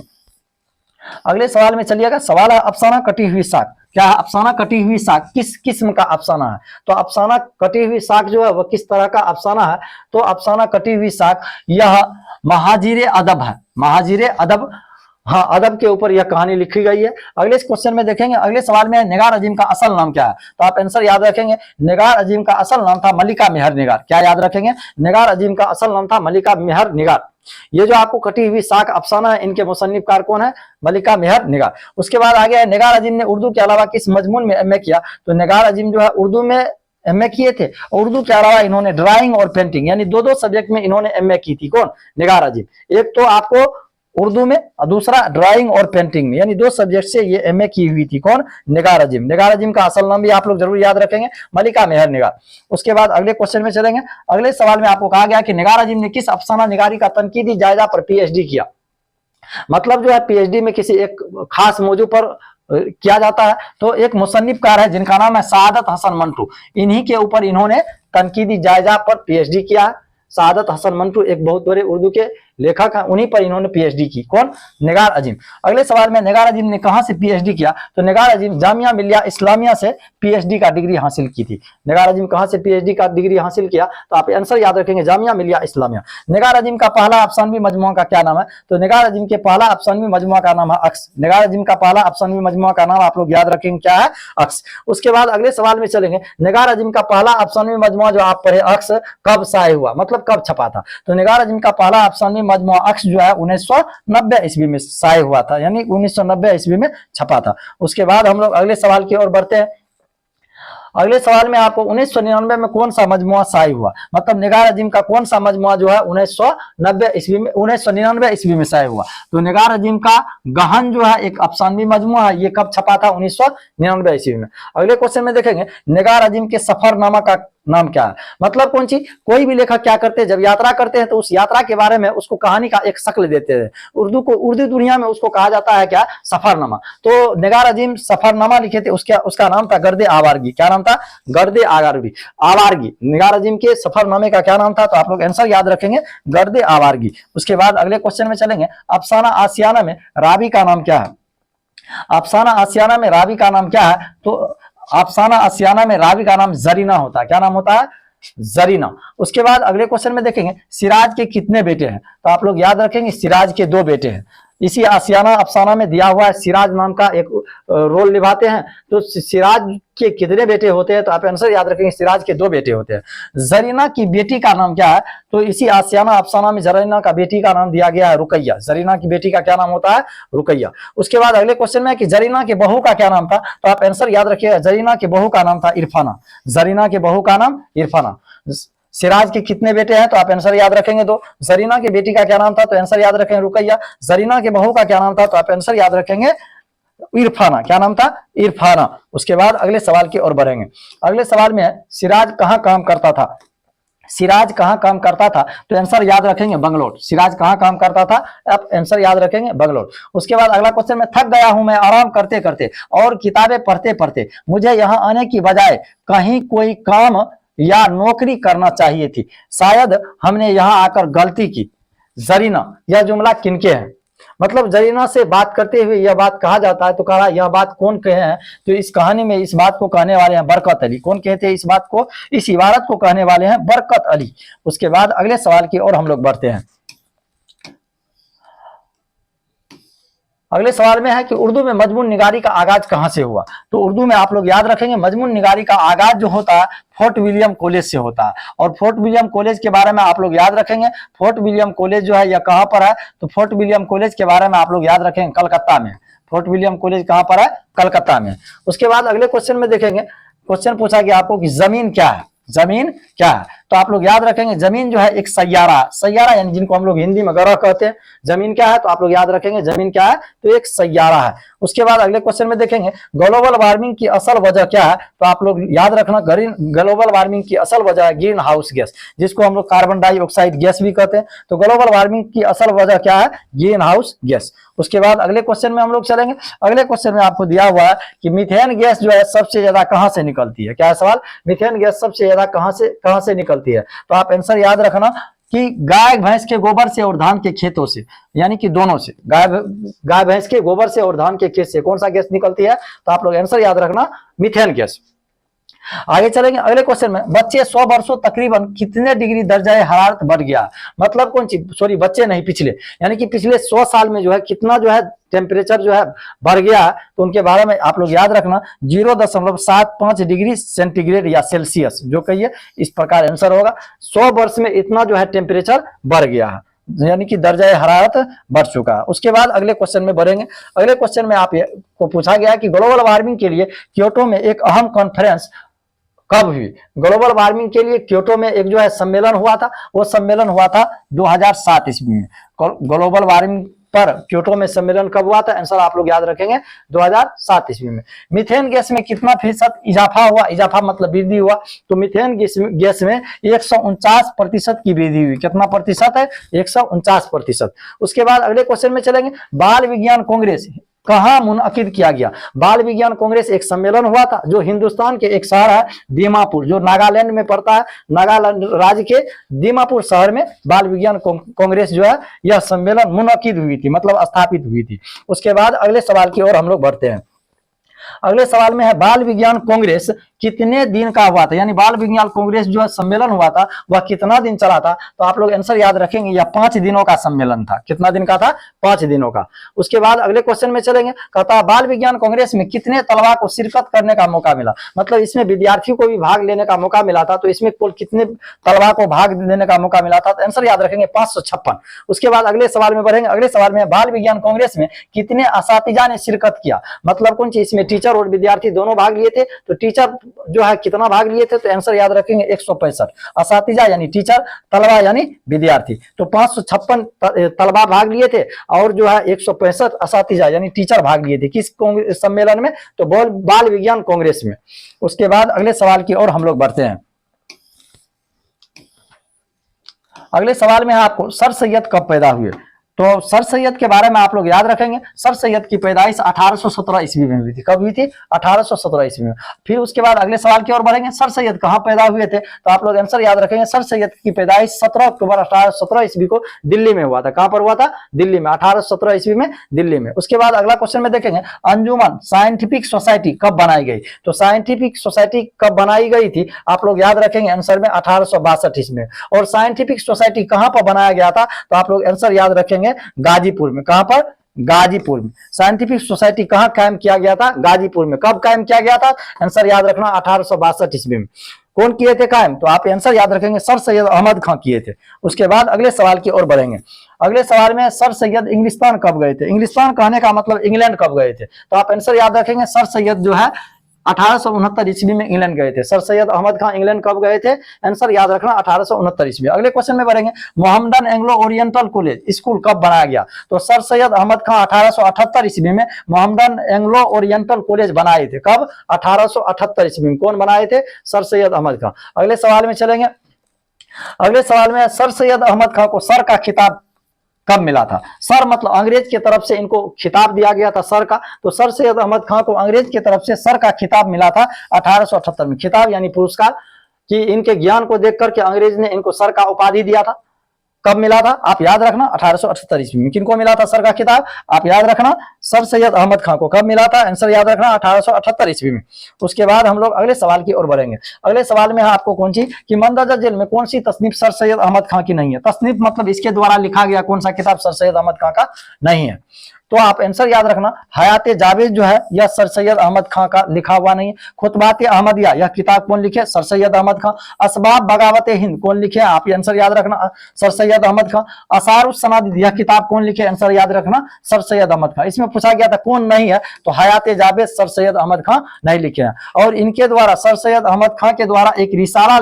अगले सवाल में चलिएगा। सवाल है अफसाना कटी हुई साख। क्या है अफसाना कटी हुई साख? किस किस्म का अफसाना है? तो अफसाना कटी हुई साख जो है वह किस तरह का अफसाना है? तो अफसाना कटी हुई साख यह महाजीर अदब है। महाजीर अदब, हाँ, अदब के ऊपर यह कहानी लिखी गई है। अगले क्वेश्चन में देखेंगे। अगले सवाल में निगार अजीम का असल नाम क्या है? तो आप आंसर याद रखेंगे निगार अजीम का असल नाम था मलिका मेहर निगार। क्या याद रखेंगे? निगार अजीम का असल नाम था मलिका मेहर निगार। ये जो आपको कटी हुई साख अफसाना है, इनके मुसन्निफकार कौन है? मलिका मेहर निगार। उसके बाद आगे है निगार अजीम ने उर्दू के अलावा किस मजमून में एमए किया? तो निगार अजीम जो है उर्दू में एमए किए थे। उर्दू के अलावा इन्होंने ड्राइंग और पेंटिंग यानी दो सब्जेक्ट में इन्होंने एमए की थी। कौन? निगार अजीम। एक तो आपको उर्दू में और दूसरा ड्राइंग और पेंटिंग में, यानी दो सब्जेक्ट से ये एमए की हुई थी। कौन? निगार अजीम। निगार अजीम का असल नाम भी आप लोग जरूर याद रखेंगे, मलिका मेहर निगार। उसके बाद अगले क्वेश्चन में चलेंगे। अगले सवाल में आपको कहा गया कि निगार अजीम ने किस अफसाना निगारी का तनकीदी जायजा पर पीएचडी किया? मतलब जो है पीएचडी में किसी एक खास मौजू पर किया जाता है। तो एक मुसन्निफकार है जिनका नाम है सादत हसन मंटू, इन्हीं के ऊपर इन्होंने तनकीदी जायजा पर पीएचडी किया है। सादत हसन मंटू एक बहुत बड़े उर्दू के लेखक हैं, उन्हीं पर इन्होंने पीएचडी की। कौन? निगार अजीम। अगले सवाल में निगार अजीम ने कहां से पीएचडी किया? तो निगार अजीम जामिया मिलिया इस्लामिया से पीएचडी का डिग्री हासिल की थी। निगार अजीम कहां से पीएचडी का डिग्री हासिल किया? तो आप आंसर याद रखेंगे जामिया मिलिया इस्लामिया। निगार अजीम का पहला अफसानवी मजमुआ का क्या नाम है? तो निगार अजीम के पहला अफसानवी मजमुआ का नाम है अक्स। निगार अजीम का पहला अफसानवी मजमुआ का नाम आप लोग याद रखेंगे क्या है? अक्स। उसके बाद अगले सवाल में चलेंगे। निगार अजीम का पहला अफसानवी मजमुआ जो आप पढ़े अक्स कब शाये हुआ, मतलब कब छपा था? तो निगार अजीम का पहला अफसानवी मजमुआ अक्स जो है 1990 ईस्वी में शाये हुआ था, यानी 1990 ईस्वी में छपा था। उसके बाद हम लोग अगले सवाल की ओर बढ़ते हैं। अगले सवाल में आपको 1999 में कौन सा मजमुआ शाये हुआ, मतलब निगार अजीम का कौन सा मजमुआ जो है 1999 ईस्वी में शाये हुआ। तो निगार अजीम का गहन जो है एक अफसानवी मजमुआ है, ये कब छपा था 1999 ईस्वी में। अगले क्वेश्चन में देखेंगे निगार अजीम के सफरनामा का नाम क्या है, मतलब कौन सी, कोई भी लेखक क्या करते हैं जब यात्रा करते हैं तो उस यात्रा के बारे में उसको कहानी का एक शक्ल देते हैं। उर्दू दुनिया में उसको कहा जाता है क्या, सफरनामा। तो निगार अजीम सफरनामा लिखे थे, उसका नाम था गर्दे आवारगी। क्या नाम था, गर्दे आवारगी। निगार अजीम के सफरनामे का क्या नाम था, तो आप लोग आंसर याद रखेंगे गर्दे आवारगी। उसके बाद अगले क्वेश्चन में चलेंगे, अफसाना आसियाना में रावी का नाम क्या है। अफसाना आसियाना में रावी का नाम क्या है, तो अफसाना आसियाना में रावी का नाम जरीना होता है। क्या नाम होता है, जरीना। उसके बाद अगले क्वेश्चन में देखेंगे सिराज के कितने बेटे हैं, तो आप लोग याद रखेंगे सिराज के 2 बेटे हैं। इसी आसियाना अफसाना में दिया हुआ है, सिराज नाम का एक रोल निभाते हैं। तो सिराज के कितने बेटे होते हैं, तो आप आंसर याद रखेंगे सिराज के 2 बेटे होते हैं। जरीना की बेटी का नाम क्या है, तो इसी आसियाना अफसाना में जरीना का बेटी का नाम दिया गया है रुकैया। जरीना की बेटी का क्या नाम होता है, रुकैया। उसके बाद अगले क्वेश्चन में है कि जरीना के बहू का क्या नाम था, तो आप आंसर याद रखिएगा जरीना के बहू का नाम था इरफाना। जरीना के बहू का नाम इरफाना। सिराज के कितने बेटे हैं, तो आप आंसर याद रखेंगे 2। जरीना की बेटी का क्या नाम था, तो आंसर याद रखेंगे रुकैया। जरीना के बहू का क्या नाम था, तो आप आंसर याद रखेंगे इरफाना। क्या नाम था, इरफाना। उसके बाद अगले सवाल की ओर बढ़ेंगे। अगले सवाल में है सिराज कहाँ काम करता था। सिराज कहाँ काम करता था, तो आंसर याद रखेंगे बंगलौर। सिराज कहाँ काम करता था, आप आंसर याद रखेंगे बंगलौर। उसके बाद अगला क्वेश्चन में, थक गया हूं मैं आराम करते करते और किताबें पढ़ते पढ़ते, मुझे यहाँ आने की बजाय कहीं कोई काम या नौकरी करना चाहिए थी, शायद हमने यहाँ आकर गलती की। जरीना, यह जुमला किनके है, मतलब जरीना से बात करते हुए यह बात कहा जाता है। तो कहा यह बात कौन कहे हैं, तो इस कहानी में इस बात को कहने वाले हैं बरकत अली। कौन कहते हैं इस बात को, इस इबारत को कहने वाले हैं बरकत अली। उसके बाद अगले सवाल की ओर हम लोग बढ़ते हैं। अगले सवाल में है कि उर्दू में मजमून निगारी का आगाज कहां से हुआ। तो उर्दू में आप लोग याद रखेंगे मजमून निगारी का आगाज जो होता है फोर्ट विलियम कॉलेज से होता है। और फोर्ट विलियम कॉलेज के बारे में आप लोग याद रखेंगे, फोर्ट विलियम कॉलेज जो है यह कहां पर है, तो फोर्ट विलियम कॉलेज के बारे में आप लोग याद रखेंगे कलकत्ता में। फोर्ट विलियम कॉलेज कहां पर है, कलकत्ता में। उसके बाद अगले क्वेश्चन में देखेंगे, क्वेश्चन पूछा गया आपको कि जमीन क्या है, जमीन क्या है, तो आप लोग याद रखेंगे जमीन जो है एक सैयारा, सैयारा यानी जिनको हम लोग हिंदी में ग्रह कहते हैं। जमीन क्या है, तो आप लोग याद रखेंगे जमीन क्या है, तो एक सैयारा है। उसके बाद अगले क्वेश्चन में देखेंगे ग्लोबल वार्मिंग की असल वजह क्या है, तो आप लोग याद रखना ग्लोबल वार्मिंग की असल वजह है ग्रीन हाउस गैस, जिसको हम लोग कार्बन डाइऑक्साइड गैस भी कहते हैं। तो ग्लोबल वार्मिंग की असल वजह क्या है, ग्रीन हाउस गैस। उसके बाद अगले क्वेश्चन में हम लोग चलेंगे। अगले क्वेश्चन में आपको दिया हुआ है कि मीथेन गैस जो है सबसे ज्यादा कहां से निकलती है। क्या है सवाल, मीथेन गैस सबसे ज्यादा कहां से निकलती है, तो आप आंसर याद रखना कि गाय भैंस के गोबर से और धान के खेतों से, यानी कि दोनों से, गाय भैंस के गोबर से और धान के खेत से कौन सा गैस निकलती है, तो आप लोग आंसर याद रखना मीथेन गैस। आगे चलेंगे अगले क्वेश्चन में, बच्चे 100 वर्षों तकरीबन कितने डिग्री दर्जा हरारत बढ़ गया, मतलब कौन सी, सॉरी बच्चे नहीं पिछले, यानी कि पिछले 100 साल में जो है कितना जो है टेम्परेचर जो है बढ़ गया, तो उनके बारे में आप लोग याद रखना 0.75 डिग्री सेंटीग्रेड या सेल्सियस, जो कहिए इस प्रकार आंसर होगा। 100 वर्ष में इतना जो है टेम्परेचर बढ़ गया है, यानी कि दर्जा हरारत बढ़ चुका है। उसके बाद अगले क्वेश्चन में बढ़ेंगे। अगले क्वेश्चन में आप को पूछा गया कि ग्लोबल वार्मिंग के लिए क्योटो में एक अहम कॉन्फ्रेंस कब हुई। ग्लोबल वार्मिंग के लिए क्योटो में एक जो है सम्मेलन हुआ था, वो सम्मेलन हुआ था 2007 ईस्वी में। ग्लोबल वार्मिंग पर क्योटो में सम्मेलन कब हुआ था, आंसर आप लोग याद रखेंगे 2007 ईस्वी में। मीथेन गैस में कितना फीसद इजाफा हुआ, इजाफा मतलब वृद्धि हुआ, तो मीथेन गैस में 149% की वृद्धि हुई। कितना प्रतिशत है, 149%। उसके बाद अगले क्वेश्चन में चलेंगे, बाल विज्ञान कांग्रेस कहाँ मुनअकिद किया गया। बाल विज्ञान कांग्रेस एक सम्मेलन हुआ था जो हिंदुस्तान के एक शहर है दीमापुर, जो नागालैंड में पड़ता है, नागालैंड राज्य के दीमापुर शहर में बाल विज्ञान कांग्रेस जो है यह सम्मेलन मुनअकिद हुई थी, मतलब स्थापित हुई थी। उसके बाद अगले सवाल की ओर हम लोग बढ़ते हैं। अगले सवाल में है बाल विज्ञान कांग्रेस कितने दिन का हुआ था, यानी बाल विज्ञान कांग्रेस जो है सम्मेलन हुआ था वह कितना दिन चला था, तो आप लोग आंसर याद रखेंगे यह 5 दिनों का सम्मेलन था। कितना दिन का था, 5 दिनों का। उसके बाद अगले क्वेश्चन में चलेंगे, कहता बाल विज्ञान कांग्रेस में कितने तलबा को शिरकत करने का मौका मिला, मतलब इसमें विद्यार्थियों को भी भाग लेने का मौका मिला था, तो इसमें कुल कितने तलबा को भाग लेने का मौका मिला था, तो आंसर याद रखेंगे 556। उसके बाद अगले सवाल में बढ़ेंगे। अगले सवाल में बाल विज्ञान कांग्रेस में कितने असातिजा ने शिरकत किया, मतलब कौन सी, इसमें टीचर और विद्यार्थी दोनों भाग लिए थे, तो टीचर जो है कितना भाग लिए थे, तो आंसर याद रखेंगे 165। असातिजा यानी टीचर, तलबा यानी विद्यार्थी, तो 556 तलबा भाग लिए थे और जो है 165 असातिजा यानी टीचर भाग लिए थे। किस सम्मेलन में? तो बाल विज्ञान कांग्रेस में। उसके बाद अगले सवाल की ओर हम लोग बढ़ते हैं। अगले सवाल में आपको सर सैयद कब पैदा हुए? तो सर सैयद के बारे में आप लोग याद रखेंगे, सर सैयद की पैदाइश 1817 ईस्वी में हुई थी। कब हुई थी? 1817 ईस्वी में। फिर उसके बाद अगले सवाल की ओर बढ़ेंगे, सर सैयद कहाँ पैदा हुए थे? तो आप लोग आंसर याद रखेंगे, सर सैयद की पैदाइश 17 अक्टूबर 1817 ईस्वी को दिल्ली में हुआ था। कहां पर हुआ था? दिल्ली में, 1817 ईस्वी में दिल्ली में। उसके बाद अगला क्वेश्चन में देखेंगे, अंजुमन साइंटिफिक सोसाइटी कब बनाई गई? तो साइंटिफिक सोसाइटी कब बनाई गई थी? आप लोग याद रखेंगे आंसर में 1862 ईस्वी में। और साइंटिफिक सोसाइटी कहां पर बनाया गया था? तो आप लोग आंसर याद रखेंगे गाजीपुर में। कहां पर? गाजीपुर में। साइंटिफिक सोसाइटी कहां कायम किया गया था? गाजीपुर में। कब कायम किया गया था? आंसर याद रखना 1862 ईस्वी में। कौन किए थे कायम? तो आप आंसर याद रखेंगे सर सैयद अहमद खां किए थे। उसके बाद अगले सवाल की ओर बढ़ेंगे। अगले सवाल में सर सैयद इंग्लिस्तान कब गए थे? इंग्लिस्तान कहने का मतलब इंग्लैंड कब गए थे? तो आप आंसर याद रखेंगे सर सैयद जो है 1869 ईस्वी में इंग्लैंड गए थे। सर सैयद अहमद खां इंग्लैंड कब गए थे? आंसर याद रखना 1869 ईस्वी। अगले क्वेश्चन में बढ़ेंगे, Mohammedan Anglo oriental college school कब बनाया गया? तो सर सैयद अहमद खां 1878 ईस्वी में मोहम्मदन एंग्लो ओरिएंटल कॉलेज बनाए थे। कब? 1878 ईस्वी में। कौन बनाए थे? सर सैयद अहमद खां। अगले सवाल में चलेंगे। अगले सवाल में सर सैयद अहमद खां को सर का खिताब कब मिला था? सर मतलब अंग्रेज की तरफ से इनको खिताब दिया गया था सर का। तो सर सैयद अहमद खां को अंग्रेज की तरफ से सर का खिताब मिला था 1878 में। खिताब यानी पुरस्कार, कि इनके ज्ञान को देख करके अंग्रेज ने इनको सर का उपाधि दिया था। कब मिला था? आप याद रखना 1878 ईस्वी में। किनको मिला था सर का खिताब? आप याद रखना सर सैयद अहमद खां को। कब मिला था? आंसर याद रखना 1878 ईस्वी में। उसके बाद हम लोग अगले सवाल की ओर बढ़ेंगे। अगले सवाल में है आपको कौन सी, कि मंदरजा जेल में कौन सी तसनीफ सर सैयद अहमद खां की नहीं है? तसनीफ मतलब इसके द्वारा लिखा गया कौन सा किताब सर सैयद अहमद खां का नहीं है? तो आप आंसर याद रखना, हयात जावेद जो है यह सर सैयद अहमद खां का लिखा हुआ नहीं है। खुतबात अहमदिया यह किताब कौन लिखे? सर सैयद अहमद खां। असबाब बगावत हिंद कौन लिखे? आप आंसर याद रखना सर सैयद अहमद खां। असारुस सनादिद यह किताब कौन लिखे? आंसर याद रखना सर सैयद अहमद खां। इसमें पूछा गया था कौन नहीं है, तो हयात जावेद सर सैयद अहमद खां नहीं लिखे हैं। और इनके द्वारा सर सैयद अहमद खां के द्वारा एक रिसाला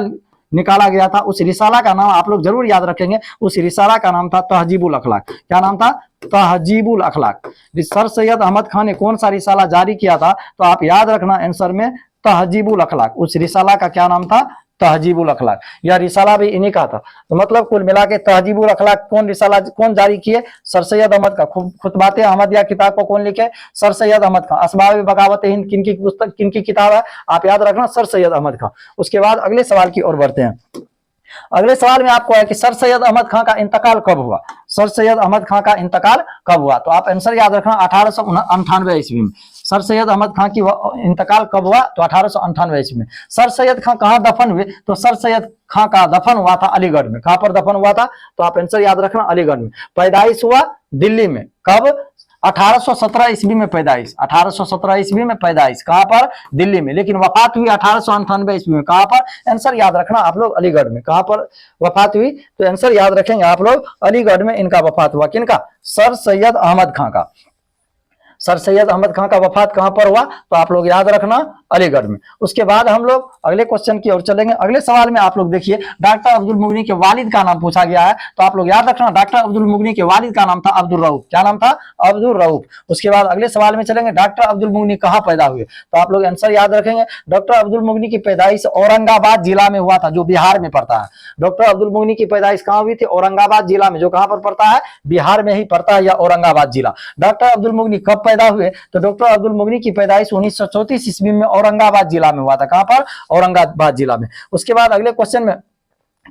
निकाला गया था। उस रिसाला का नाम आप लोग जरूर याद रखेंगे। उस रिसाला का नाम था तहजीबुल अखलाक। क्या नाम था? तहजीबुल अखलाक। सर सैयद अहमद खान ने कौन सा रिसाला जारी किया था? तो आप याद रखना आंसर में तहजीबुल अखलाक। उस रिसाला का क्या नाम था? तहजीबुल अखलाक। यह रिसाला भी इन्हीं का था। तो मतलब कुल मिला के तहजीबुल अखलाक कौन रिसाला कौन जारी किए? सर सैयद अहमद का। खुतबात अहमदिया किताब को कौन लिखे? सर सैयद अहमद खां। असबाब बगावत हिंद किनकी पुस्तक किनकी किताब है? आप याद रखना सर सैयद अहमद खां। उसके बाद अगले सवाल की ओर बढ़ते हैं। अगले सवाल में आपको है कि सर सैयद अहमद खां का इंतकाल कब हुआ? सर सैयद अहमद खां का इंतकाल कब हुआ? तो आप आंसर याद रखना 1898 ईस्वी में। सर सैयद अहमद खां की इंतकाल कब हुआ? तो 1898 ईस्वी में। सर सैयद खां कहां दफन हुए? तो सर सैयद खां का दफन हुआ था अलीगढ़ में। कहां पर दफन हुआ था? तो आप आंसर याद रखना अलीगढ़ में। पैदाइश हुआ दिल्ली में। कब? 1817 ईस्वी में पैदाइश। 1817 ईस्वी में पैदाइश। कहां पर? दिल्ली में। लेकिन वफात हुई 1898 ईस्वी में। कहां पर? आंसर याद रखना आप लोग अलीगढ़ में। कहां पर वफात हुई? तो आंसर याद रखेंगे आप लोग अलीगढ़ में इनका वफात हुआ। किनका? सर सैयद अहमद खां का। सर सैयद अहमद खां का वफात कहां पर हुआ? तो आप लोग याद रखना अलीगढ़ में। उसके बाद हम लोग अगले क्वेश्चन की ओर चलेंगे। अगले सवाल में आप लोग देखिए, डॉक्टर अब्दुल मुगनी के वालिद का नाम पूछा गया है। तो आप लोग याद रखना डॉक्टर अब्दुल मुगनी के वालिद का नाम था अब्दुल रऊफ। क्या नाम था? अब्दुल रऊफ। उसके बाद अगले सवाल में चलेंगे, डॉक्टर अब्दुल मुगनी कहां पैदा हुए? तो आप लोग आंसर याद रखेंगे, डॉक्टर अब्दुल मुगनी की पैदाइश औरंगाबाद जिला में हुआ था, जो बिहार में पड़ता है। डॉक्टर अब्दुल मुगनी की पैदाइश कहां हुई थी? औरंगाबाद जिला में, जो कहां पर पड़ता है? बिहार में ही पड़ता है या औरंगाबाद जिला। डॉक्टर अब्दुल मुगनी कब पैदा हुए? तो डॉक्टर अब्दुल मुगनी की पैदाइश 1934 ईस्वी में औरंगाबाद जिला में हुआ था। कहां पर? औरंगाबाद जिला में। उसके बाद अगले क्वेश्चन में,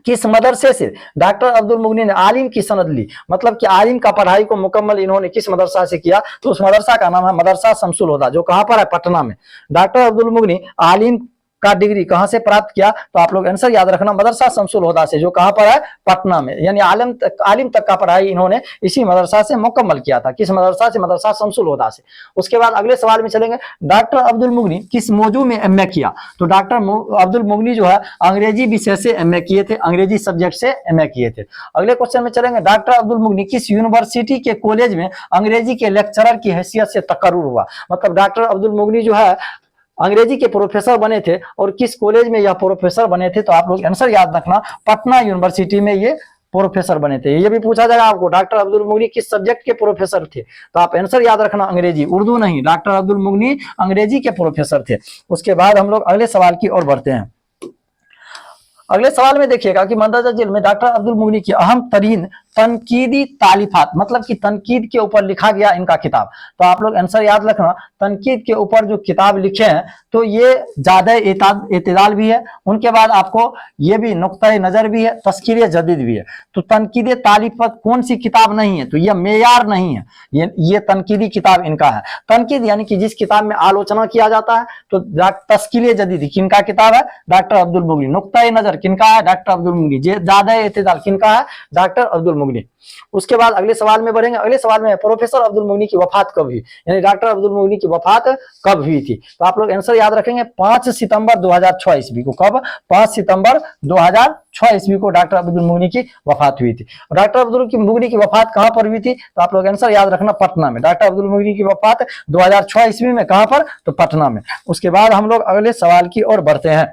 किस मदरसे से डॉक्टर अब्दुल मुगनी ने आलिम की सनद ली? मतलब कि आलिम का पढ़ाई को मुकम्मल इन्होंने किस मदरसा से किया? तो उस मदरसा का नाम है मदरसा शमसुल हुदा, जो कहां पर है? पटना में। डॉक्टर अब्दुल मुगनी आलिम का डिग्री कहां से प्राप्त किया? तो आप लोग आंसर याद रखना मदरसा शमसुल हुदा से, जो कहां पर है? पटना में। यानी आलिम तक का पढ़ाई इन्होंने इसी मदरसा से मुकम्मल किया था। किस मदरसा से? मदरसा शमसुल हुदा से। उसके बाद अगले सवाल में चलेंगे, डॉक्टर अब्दुल मुगनी किस मौजू में एमए किया? तो डॉक्टर अब्दुल मुगनी जो है अंग्रेजी विषय से एमए किए थे, अंग्रेजी सब्जेक्ट से एमए किए थे। अगले क्वेश्चन में चलेंगे, डॉक्टर अब्दुल मुगनी किस यूनिवर्सिटी के कॉलेज में अंग्रेजी के लेक्चरर की हैसियत से तकर्रुर हुआ? मतलब डॉक्टर अब्दुल मुगनी जो है अंग्रेजी के प्रोफेसर बने थे और किस कॉलेज में यह प्रोफेसर बने थे? तो आप लोग आंसर याद रखना, पटना यूनिवर्सिटी में ये प्रोफेसर बने थे। ये भी पूछा जाएगा आपको, डॉक्टर अब्दुल मुगनी किस सब्जेक्ट के प्रोफेसर थे? तो आप आंसर याद रखना अंग्रेजी, उर्दू नहीं। डॉक्टर अब्दुल मुगनी अंग्रेजी के प्रोफेसर थे। उसके बाद हम लोग अगले सवाल की ओर बढ़ते हैं। अगले सवाल में देखिएगा कि मंदसौर जेल में डॉक्टर अब्दुल मुगनी की अहम तरीन तनकीदी तालीफात, मतलब कि तनकीद के ऊपर लिखा गया इनका किताब। तो आप लोग आंसर याद रखना, तनकीद के ऊपर जो किताब लिखे हैं तो ये ज्यादा एतदाल भी है, उनके बाद आपको ये भी नुक्ता नजर भी है, तस्कीर जदीद भी है। तो तनकीद तालीफात कौन सी किताब नहीं है? तो यह मेयार नहीं है, ये तनकीदी किताब इनका है। तनकीद यानी कि जिस किताब में आलोचना किया जाता है। तो तस्कीर जदीद किनका किताब है? डॉक्टर अब्दुल मुगनी। नुक्ता नजर किनका है? डॉक्टर अब्दुल मुगनी। ज्यादा एतदाल किनका है? डॉक्टर अब्दुल मुगनी। उसके बाद अगले सवाल में बढ़ेंगे। अगले सवाल में प्रोफेसर अब्दुल मुगनी की वफात कब हुई, यानी डॉक्टर अब्दुल मुगनी की वफात कब हुई थी? तो आप लोग आंसर याद रखेंगे 5 सितंबर 2006 ईस्वी को। कब? 5 सितंबर 2006 ईस्वी को डॉक्टर अब्दुल मुगनी की वफात हुई थी। डॉक्टर अब्दुल मुगनी की वफात कहां पर हुई थी? तो आप लोग आंसर याद रखना, पटना में। डॉक्टर अब्दुल मुगनी की वफात 2006 ईस्वी में, कहां पर? तो पटना में। उसके बाद हम लोग अगले सवाल की ओर बढ़ते हैं।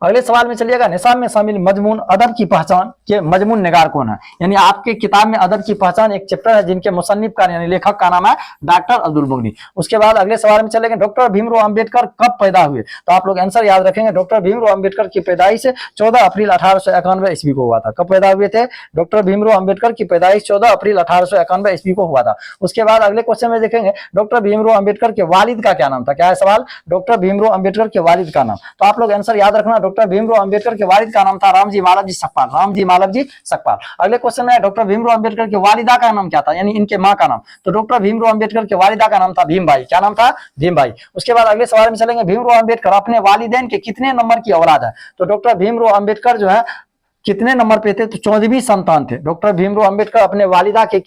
अगले सवाल में चलिएगा, निसाब में शामिल मजमून अदब की पहचान के मजमून निगार कौन है? यानी आपके किताब में अदब की पहचान एक चैप्टर है जिनके मुसन्निफ का यानी लेखक का नाम है डॉक्टर अब्दुल मुगनी। उसके बाद अगले सवाल में चलेंगे, डॉक्टर भीमराव अंबेडकर कब पैदा हुए? तो आप लोग आंसर याद रखेंगे, डॉक्टर भीमराव अंबेडकर की पैदाइश 14 अप्रैल 1891 ईस्वी को हुआ था। कब पैदा हुए थे? डॉक्टर भीमराव अंबेडकर की पैदाइश 14 अप्रैल 1891 ईस्वी को हुआ था। उसके बाद अगले क्वेश्चन में देखेंगे, डॉक्टर भीमराव अंबेडकर के वालिद का क्या नाम था? क्या है सवाल? डॉक्टर भीमराव अंबेडकर के वालिद का नाम। तो आप लोग आंसर याद रखना, डॉक्टर भीमराव अंबेडकर के वालिद का नाम था रामजी मालवजी सकपाल। रामजी मालवजी सकपाल। अगले क्वेश्चन में डॉक्टर भीमराव अंबेडकर के वालिदा का नाम क्या था, यानी इनके मां का नाम? तो डॉक्टर भीमराव अंबेडकर के वालिदा का नाम था भीमबाई। क्या नाम था? भीमबाई। उसके बाद अगले सवाल में चलेंगे, भीमराव अंबेडकर अपने वालिदैन के कितने नंबर की औलाद है? तो डॉक्टर भीमराव अंबेडकर जो है कितने नंबर पे थे? तो 14वीं संतान थे। डॉक्टर भीमराव अंबेडकर अपने वालिदा के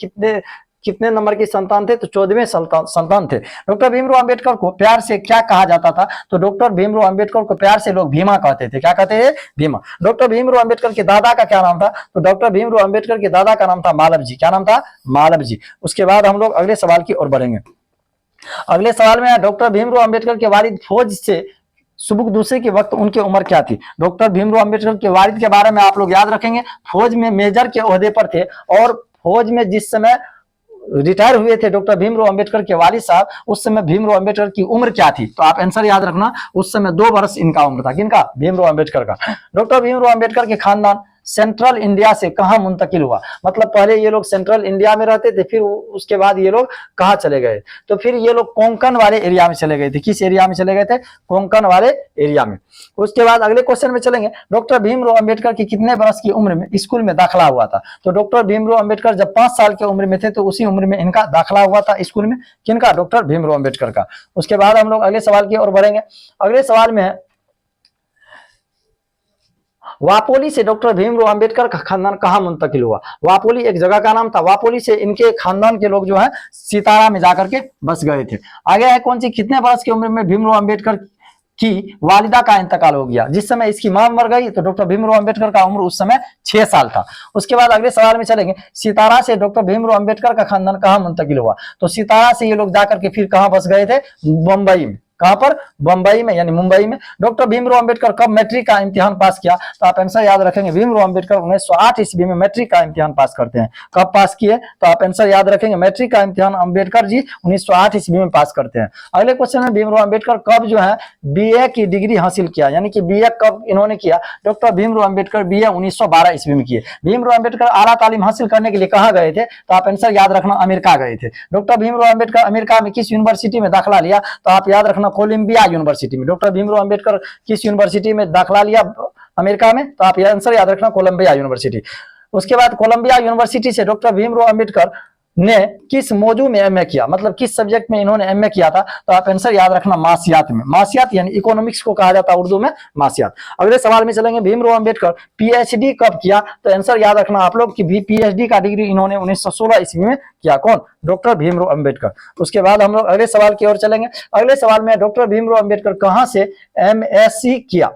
कितने नंबर की संतान थे? तो 14वें संतान थे। डॉक्टर भीमराव अंबेडकर को प्यार से क्या कहा जाता था? तो डॉक्टर भीमराव अंबेडकर को प्यार से लोग भीमा कहते थे। क्या कहते हैं? भीमा। डॉक्टर भीमराव अंबेडकर के दादा का क्या नाम था? तो डॉक्टर भीमराव अंबेडकर के दादा का नाम था मालव जी। क्या नाम था? मालव जी। उसके बाद हम लोग अगले सवाल की ओर बढ़ेंगे। अगले सवाल में डॉक्टर भीमराव अंबेडकर के वालिद फौज से सुबुक दूसरे के वक्त उनकी उम्र क्या थी? डॉक्टर भीमराव अंबेडकर के वालिद के बारे में आप लोग याद रखेंगे, फौज में मेजर के ओहदे पर थे और फौज में जिस समय रिटायर हुए थे डॉक्टर भीमराव अंबेडकर के वालिद साहब, उस समय भीमराव अंबेडकर की उम्र क्या थी? तो आप आंसर याद रखना, उस समय 2 वर्ष इनका उम्र था। किनका? भीमराव अंबेडकर का। डॉक्टर भीमराव अंबेडकर के खानदान सेंट्रल इंडिया से कहां मुंतकिल हुआ? मतलब पहले ये लोग सेंट्रल इंडिया में रहते थे, फिर उसके बाद ये लोग कहां चले गए? तो फिर ये लोग कोंकण वाले एरिया में चले गए थे। किस एरिया में चले गए थे? कोंकण वाले एरिया में। उसके बाद अगले क्वेश्चन में चलेंगे, डॉक्टर भीमराव अंबेडकर की कितने वर्ष की उम्र में स्कूल में दाखिला हुआ था? तो डॉक्टर भीमराव अंबेडकर जब 5 साल की उम्र में थे तो उसी उम्र में इनका दाखिला हुआ था स्कूल में। किनका? डॉक्टर भीमराव अंबेडकर का। उसके बाद हम लोग अगले सवाल की ओर बढ़ेंगे। अगले सवाल में है, वापोली से डॉक्टर भीमराव अंबेडकर का खानदान कहां मुंतकिल हुआ? वापोली एक जगह का नाम था। वापोली से इनके खानदान के लोग जो है सितारा में जाकर के बस गए थे। आगे है कौन सी, कितने वर्ष की उम्र में भीमराव अंबेडकर की वालिदा का इंतकाल हो गया? जिस समय इसकी मां मर गई तो डॉक्टर भीमराव अंबेडकर का उम्र उस समय 6 साल था। उसके बाद अगले सवाल में चलेंगे, सितारा से डॉक्टर भीमराव अंबेडकर का खानदान कहां मुंतकिल हुआ? तो सितारा से ये लोग जाकर के फिर कहां बस गए थे? मुंबई में। कहां पर? बंबई में, यानी मुंबई में। डॉक्टर भीमराव अंबेडकर कब मैट्रिक का इम्तिहान पास किया? तो आप आंसर याद रखेंगे, भीमराव अंबेडकर 1908 ईस्वी में मैट्रिक का इम्तिहान पास करते हैं। कब पास किए? तो आप आंसर याद रखेंगे, मैट्रिक का इम्तिहान अंबेडकर जी 1908 ईस्वी में पास करते हैं। अगले क्वेश्चन में, भीमराव अंबेडकर कब जो है बीए की डिग्री हासिल किया? यानी कि बीए कब इन्होंने किया? डॉक्टर भीमराव अंबेडकर बीए 1912 ईस्वी में किए। भीमराव अंबेडकर आला तालीम हासिल करने के लिए कहाँ गए थे? तो आप आंसर याद रखना, अमेरिका गए थे। डॉक्टर भीमराव अंबेडकर अमेरिका में किस यूनिवर्सिटी में दाखिला लिया? तो आप याद रखना, कोलंबिया यूनिवर्सिटी में। डॉक्टर भीमराव अंबेडकर किस यूनिवर्सिटी में दाखिला लिया अमेरिका में? तो आप यह आंसर याद रखना, कोलंबिया यूनिवर्सिटी। उसके बाद कोलंबिया यूनिवर्सिटी से डॉक्टर भीमराव अंबेडकर ने किस मौजू में एमए किया? मतलब किस सब्जेक्ट में इन्होंने एमए किया था? तो आप आंसर याद रखना, मासियात में। मासियात यानी इकोनॉमिक्स को कहा जाता है उर्दू में मासियात। अगले सवाल में चलेंगे, भीमराव अंबेडकर पीएचडी कब किया? तो आंसर याद रखना आप लोग कि पीएचडी का डिग्री इन्होंने 1916 ईस्वी में किया। कौन? डॉक्टर भीमराव अंबेडकर। उसके बाद हम लोग अगले सवाल की ओर चलेंगे। अगले सवाल में, डॉक्टर भीमराव अंबेडकर कहां से एमएससी किया?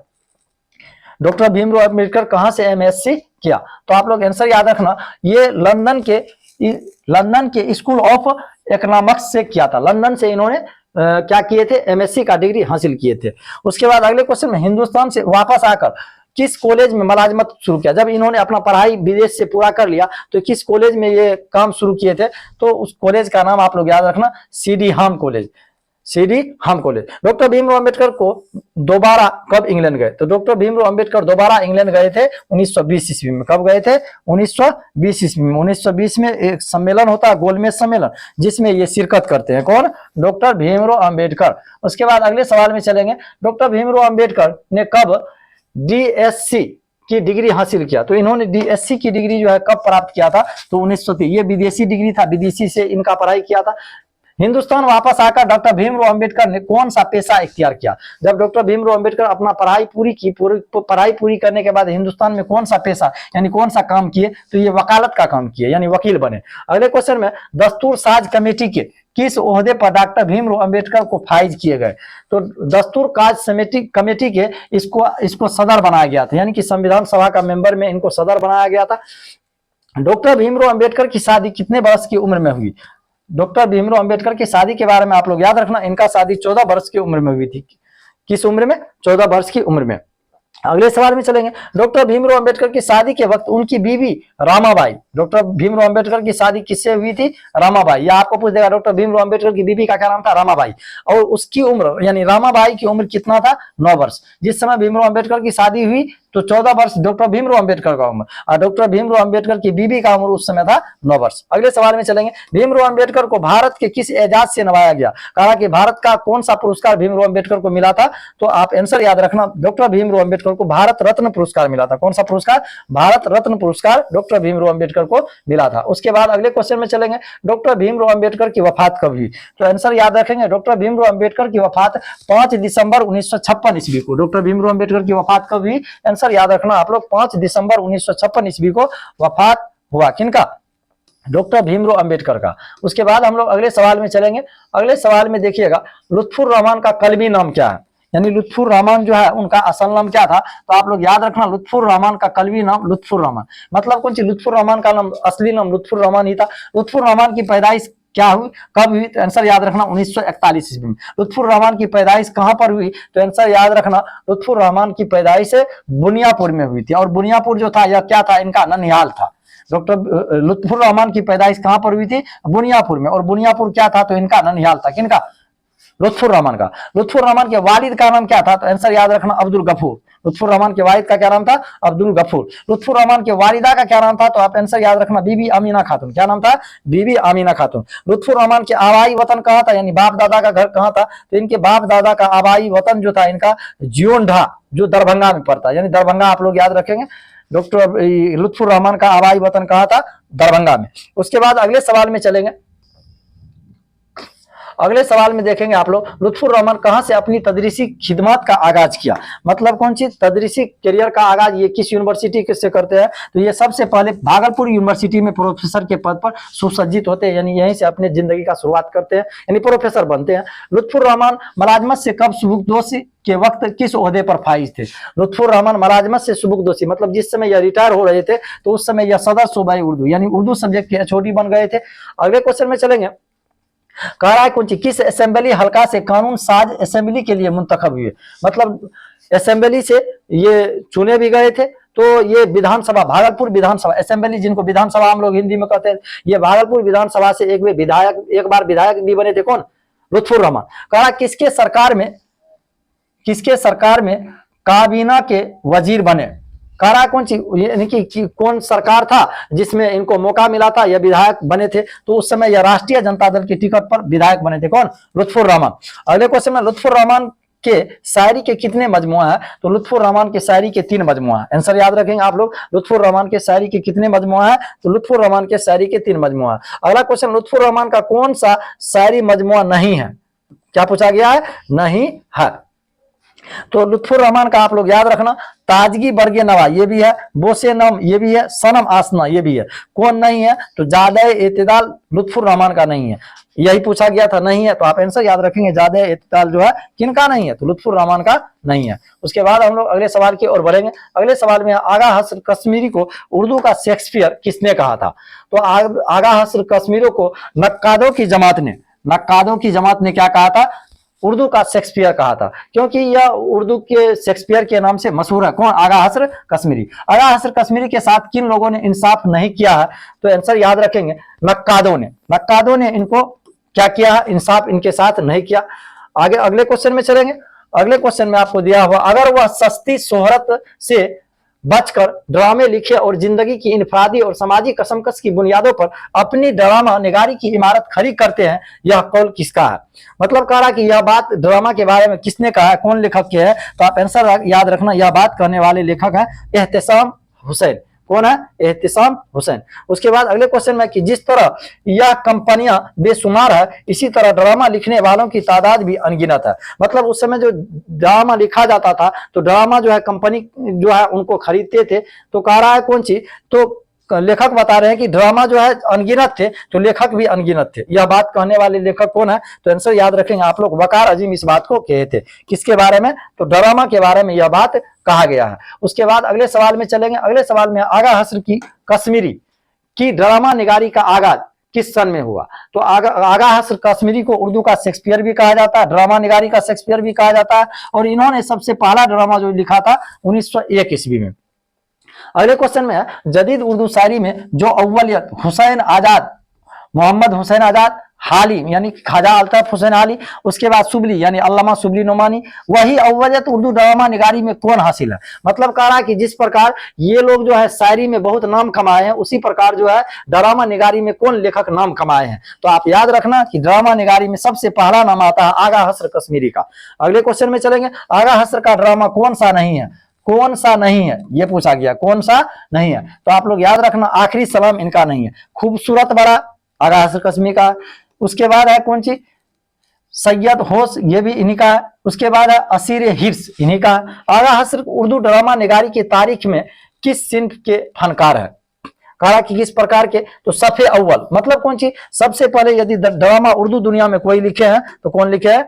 डॉक्टर भीमराव अंबेडकर कहां से एमएससी किया? तो आप लोग आंसर याद रखना, ये लंदन के लंदन के स्कूल ऑफ इकोनॉमिक्स से किया था। लंदन से इन्होंने क्या किए थे, एमएससी का डिग्री हासिल किए थे। उसके बाद अगले क्वेश्चन में, हिंदुस्तान से वापस आकर किस कॉलेज में मुलाजमत शुरू किया? जब इन्होंने अपना पढ़ाई विदेश से पूरा कर लिया तो किस कॉलेज में ये काम शुरू किए थे? तो उस कॉलेज का नाम आप लोग याद रखना, सीडी हाम कॉलेज, सीडी हाम कॉलेज। डॉक्टर भीमराव अंबेडकर को दोबारा कब इंग्लैंड गए? तो डॉक्टर भीमराव अंबेडकर दोबारा इंग्लैंड गए थे 1920 ईस्वी में। कब गए थे? 1920 ईस्वी में। 1920 में एक सम्मेलन होता है, गोलमेज सम्मेलन, जिसमें ये शिरकत करते हैं। कौन? डॉक्टर भीमराव अंबेडकर। उसके बाद अगले सवाल में चलेंगे, डॉक्टर भीमराव अंबेडकर ने कब डीएससी की डिग्री हासिल किया? तो इन्होंने डीएससी की डिग्री जो है कब प्राप्त किया था? तो 1930। ये विदेशी डिग्री था, विदेशी से इनका पढ़ाई किया था। हिंदुस्तान वापस आकर डॉक्टर भीमराव अंबेडकर ने कौन सा पेशा इख्तियार किया? जब डॉक्टर भीमराव अंबेडकर अपना पढ़ाई पूरी करने के बाद हिंदुस्तान में कौन सा पेशा यानी कौन सा काम किए? तो ये वकालत का काम किए, यानी वकील बने। अगले क्वेश्चन में, दस्तूर साज कमेटी के किस ओहदे पर डॉक्टर भीमराव अंबेडकर को फाइज किए गए? तो दस्तूर काज कमेटी के इसको सदर बनाया गया था, यानी कि संविधान सभा का मेंबर में इनको सदर बनाया गया था। डॉक्टर भीमराव अंबेडकर की शादी कितने वर्ष की उम्र में हुई? डॉक्टर भीमराव अंबेडकर की शादी के बारे में आप लोग याद रखना, इनका शादी 14 वर्ष की उम्र में हुई थी। किस उम्र में? 14 वर्ष की उम्र में। अगले सवाल में चलेंगे, डॉक्टर भीमराव अंबेडकर की शादी के वक्त उनकी बीवी रामाबाई, डॉक्टर भीमराव अंबेडकर की शादी किससे हुई थी? रामाबाई। या आपको पूछ देगा डॉक्टर भीमराव अंबेडकर की बीवी का क्या नाम था? रामाबाई। और उसकी उम्र यानी रामाबाई की उम्र कितना था? 9 वर्ष। जिस समय भीमराव अंबेडकर की शादी हुई तो 14 वर्ष डॉक्टर भीमराव अंबेडकर का उम्र, और डॉक्टर भीमराव अंबेडकर की बीवी का उम्र उस समय था 9 वर्ष। अगले सवाल में चलेंगे, भीमराव अंबेडकर को भारत के किस एजाज से नवाया गया? कहा कि भारत का कौन सा पुरस्कार भीमराव अंबेडकर को मिला था? तो आप आंसर याद रखना, डॉक्टर भीमराव अंबेडकर को भारत रत्न पुरस्कार मिला था। कौन सा पुरस्कार? भारत रत्न पुरस्कार डॉक्टर भीमराव अंबेडकर को मिला था। उसके बाद अगले क्वेश्चन में चलेंगे, डॉक्टर भीमराव अंबेडकर की वफात कब हुई? तो आंसर याद रखेंगे, डॉक्टर भीमराव अंबेडकर की वफात 5 दिसंबर 1956 ईस्वी को। डॉक्टर भीमराव अंबेडकर की वफात कब हुई? आंसर याद रखना आप लोग, 5 दिसंबर 1956 ईस्वी को वफात हुआ। किनका? डॉक्टर भीमराव अंबेडकर का। उसके बाद हम लोग अगले सवाल में चलेंगे। अगले सवाल में देखिएगा, लुत्फुर रहमान का कलमी नाम क्या है? यानी लुत्फुर रहमान जो है उनका असल नाम क्या था? तो आप लोग याद रखना, लुत्फुर रहमान का कलमी नाम लुत्फुर रहमान। मतलब कौन सी? लुत्फुर रहमान का नाम, असली नाम लुत्फुर रहमान ही था। लुत्फुर रहमान की पैदाइश क्या हुई, कब हुई? तो आंसर याद रखना 1941 ईस्वी में। लुत्फुर रहमान की पैदाइश कहां पर हुई? तो आंसर याद रखना, लुत्फुर रहमान की पैदाइश बुनियापुर में हुई थी। और बुनियापुर जो था यह क्या था? इनका ननिहाल था। डॉक्टर लुत्फुर रहमान की पैदाइश कहां पर हुई थी? बुनियापुर में। और बुनियापुर क्या था? तो इनका ननिहाल था। किनका? लुत्फुर रहमान का। लुत्फुर रहमान के वालिद का नाम क्या था? तो आंसर याद रखना, अब्दुल गफूर। लुत्फुर रहमान के वालिद का क्या नाम था? अब्दुल गफूर। लुत्फुर रहमान के वालिदा का क्या नाम था? तो आप आंसर याद रखना, बीबी आमीना खातून। क्या नाम था? बीबी आमीना खातून। लुत्फुर रहमान के आबाई वतन कहाँ था, यानी बाप दादा का घर कहाँ था? तो इनके बाप दादा का आबाई वतन जो था इनका जियोंढा, जो दरभंगा में पड़ता है, यानी दरभंगा आप लोग याद रखेंगे। डॉक्टर लुत्फुर रहमान का आबाई वतन कहाँ था? दरभंगा में। उसके बाद अगले सवाल में चलेंगे। अगले सवाल में देखेंगे आप लोग, लुत्फुर रहमान कहां से अपनी तदरीसी खिदमत का आगाज किया? मतलब कौन सी तदरीसी करियर का आगाज ये किस यूनिवर्सिटी से करते हैं? तो ये सबसे पहले भागलपुर यूनिवर्सिटी में प्रोफेसर के पद पर सुसज्जित होते हैं, यानी यहीं से अपने जिंदगी का शुरुआत करते हैं, यानी प्रोफेसर बनते हैं। लुत्फुर रहमान मुलाजमत से कब सुबुकदोशी के वक्त किस ओहदे पर फाइज थे? लुत्फुर रहमान मुलाजमत से सुबुकदोशी मतलब जिस समय यह रिटायर हो रहे थे तो उस समय यह सदर सूबाई उर्दू यानी उर्दू सब्जेक्ट के एचओडी बन गए थे। अगले क्वेश्चन में चलेंगे, कह रहा है कौन सी किस असेंबली हल्का से कानून साज असेंबली के लिए मुंतखब हुए? मतलब असेंबली से ये चुने भी गए थे। तो ये विधानसभा, भागलपुर विधानसभा असेंबली, जिनको विधानसभा हम लोग हिंदी में कहते हैं, ये भागलपुर विधानसभा से एक बार विधायक भी बने थे। कौन? लुत्फुर रहमान। कह रहा किसके सरकार में काबीना के वजीर बने? कह रहा कौन सी, यानी कि कौन सरकार था जिसमें इनको मौका मिला था, यह विधायक बने थे? तो उस समय यह राष्ट्रीय जनता दल के टिकट पर विधायक बने थे। कौन? लुत्फुर रहमान। अगले क्वेश्चन में, लुत्फुर रहमान के शायरी के कितने मजमुआ है? तो लुत्फुर रहमान के शायरी के 3 मजमुआ है। आंसर याद रखेंगे आप लोग, लुत्फुर रहमान के शायरी के कितने मजमुआ है? तो लुत्फुर रहमान के शायरी के 3 मजमुआ है। अगला क्वेश्चन, लुत्फुर रहमान का कौन सा शायरी मजमुआ नहीं है? क्या पूछा गया है? नहीं है। तो लुत्फुर रहमान का आप लोग याद रखना, ताजगी बरगे नवा ये भी है, बोसे नम ये भी है, सनम आसना ये भी है। कौन नहीं है? तो जादे एतदाल लुत्फुर रहमान का नहीं है, यही पूछा गया था, नहीं है। तो आप आंसर याद रखेंगे, जादे एतदाल जो है किनका नहीं है? तो लुत्फुर रहमान का नहीं है। उसके बाद हम लोग अगले सवाल की ओर बढ़ेंगे। अगले सवाल में आगा हसन कश्मीरी को उर्दू का शेक्सपियर किसने कहा था? तो आगा हसन कश्मीरी को नक्कादों की जमात ने क्या कहा था? उर्दू का शेक्सपियर कहा था, क्योंकि यह उर्दू के शेक्सपियर के नाम से मशहूर है। कौन? आगा हसर कश्मीरी। आगा हसर कश्मीरी के साथ किन लोगों ने इंसाफ नहीं किया है? तो आंसर याद रखेंगे, नक्कादों ने इनको क्या किया है? इंसाफ इनके साथ नहीं किया। आगे अगले क्वेश्चन में चलेंगे। अगले क्वेश्चन में आपको दिया हुआ, अगर वह सस्ती शोहरत से बचकर ड्रामे लिखे और जिंदगी की इनफरादी और समाजी कसमकस की बुनियादों पर अपनी ड्रामा निगारी की इमारत खड़ी करते हैं, यह कौल किसका है? मतलब कह रहा कि यह बात ड्रामा के बारे में किसने कहा है, कौन लेखक के है? तो आप आंसर याद रखना, यह बात कहने वाले लेखक है एहतिसाम हुसैन। कौन है? एहतिसाम हुसैन। उसके बाद अगले क्वेश्चन में कि जिस तरह यह कंपनियां बेशुमार है, इसी तरह ड्रामा लिखने वालों की तादाद भी अनगिनत है। मतलब उस समय जो ड्रामा लिखा जाता था, तो ड्रामा जो है कंपनी जो है उनको खरीदते थे। तो कह रहा है कौन सी? तो लेखक बता रहे हैं कि ड्रामा जो है अनगिनत थे, तो लेखक भी अनगिनत थे। यह बात कहने वाले लेखक कौन है? तो आंसर याद रखेंगे आप लोग, वकार अजीम इस बात को कहे थे। किसके बारे में? तो ड्रामा के बारे में यह बात कहा गया है। उसके बाद अगले सवाल में चलेंगे। अगले सवाल में आगा हसर की कश्मीरी की ड्रामा निगारी का आगाज किस सन में हुआ? तो आगा हसर कश्मीरी को उर्दू का शेक्सपियर भी कहा जाता है, ड्रामा निगारी का शेक्सपियर भी कहा जाता है, और इन्होंने सबसे पहला ड्रामा जो लिखा था 1901 ईस्वी में। अगले क्वेश्चन में है, जदीद उर्दू शायरी में जो अव्वलियत हुसैन आजाद, मोहम्मद हुसैन आजाद, हाली यानी ख्वाजा अल्ताफ हुसैन हाली, उसके बाद सुबली यानी अल्लामा सुबली नोमानी, वही अव्वलियत उर्दू ड्रामा निगारी में कौन हासिल है? मतलब कह रहा है कि जिस प्रकार ये लोग जो है शायरी में बहुत नाम कमाए हैं, उसी प्रकार जो है ड्रामा निगारी में कौन लेखक नाम कमाए हैं? तो आप याद रखना कि ड्रामा निगारी में सबसे पहला नाम आता है आगा हसर कश्मीरी का। अगले क्वेश्चन में चलेंगे। आगा हसर का ड्रामा कौन सा नहीं है? कौन सा नहीं है ये पूछा गया, कौन सा नहीं है? तो आप लोग याद रखना, आखिरी सलाम इनका नहीं है। खूबसूरत बड़ा आगा हसर कश्मीरी का। उसके बाद है कौन सी? सैयद होश, ये भी इन्हीं का है। उसके बाद है असीर हिर्स, इन्हीं का है। आगा हसर उर्दू ड्रामा निगारी की तारीख में किस सिंफ के फनकार है? कहा कि किस प्रकार के? तो सफे अव्वल, मतलब कौन सी? सबसे पहले यदि ड्रामा उर्दू दुनिया में कोई लिखे हैं तो कौन लिखे है?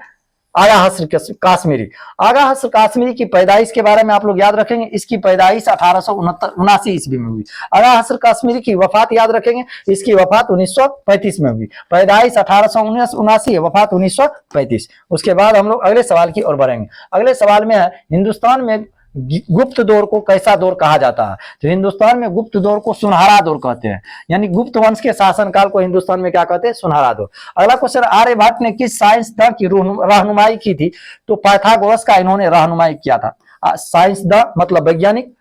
आगा हसर काश्मीरी। आगा हसर काश्मीरी की पैदाइश के बारे में आप लोग याद रखेंगे, इसकी पैदाइश 1879 ईस्वी में हुई। आगा हसर काश्मीरी की वफात याद रखेंगे, इसकी वफात 1935 में हुई। पैदाइश 1879, वफात 1935। उसके बाद हम लोग अगले सवाल की ओर बढ़ेंगे। अगले सवाल में है, हिंदुस्तान में गुप्त दौर को कैसा दौर कहा जाता है? तो हिंदुस्तान में गुप्त दौर को सुनहरा दौर कहते हैं, यानी गुप्त वंश के शासनकाल को हिंदुस्तान में क्या कहते हैं? सुनहरा दौर। अगला क्वेश्चन, आर्यभट्ट ने किस साइंसदान की रहनुमाई की थी? तो पाइथागोरस का इन्होंने रहनुमाई किया था। साइंसदान मतलब वैज्ञानिक।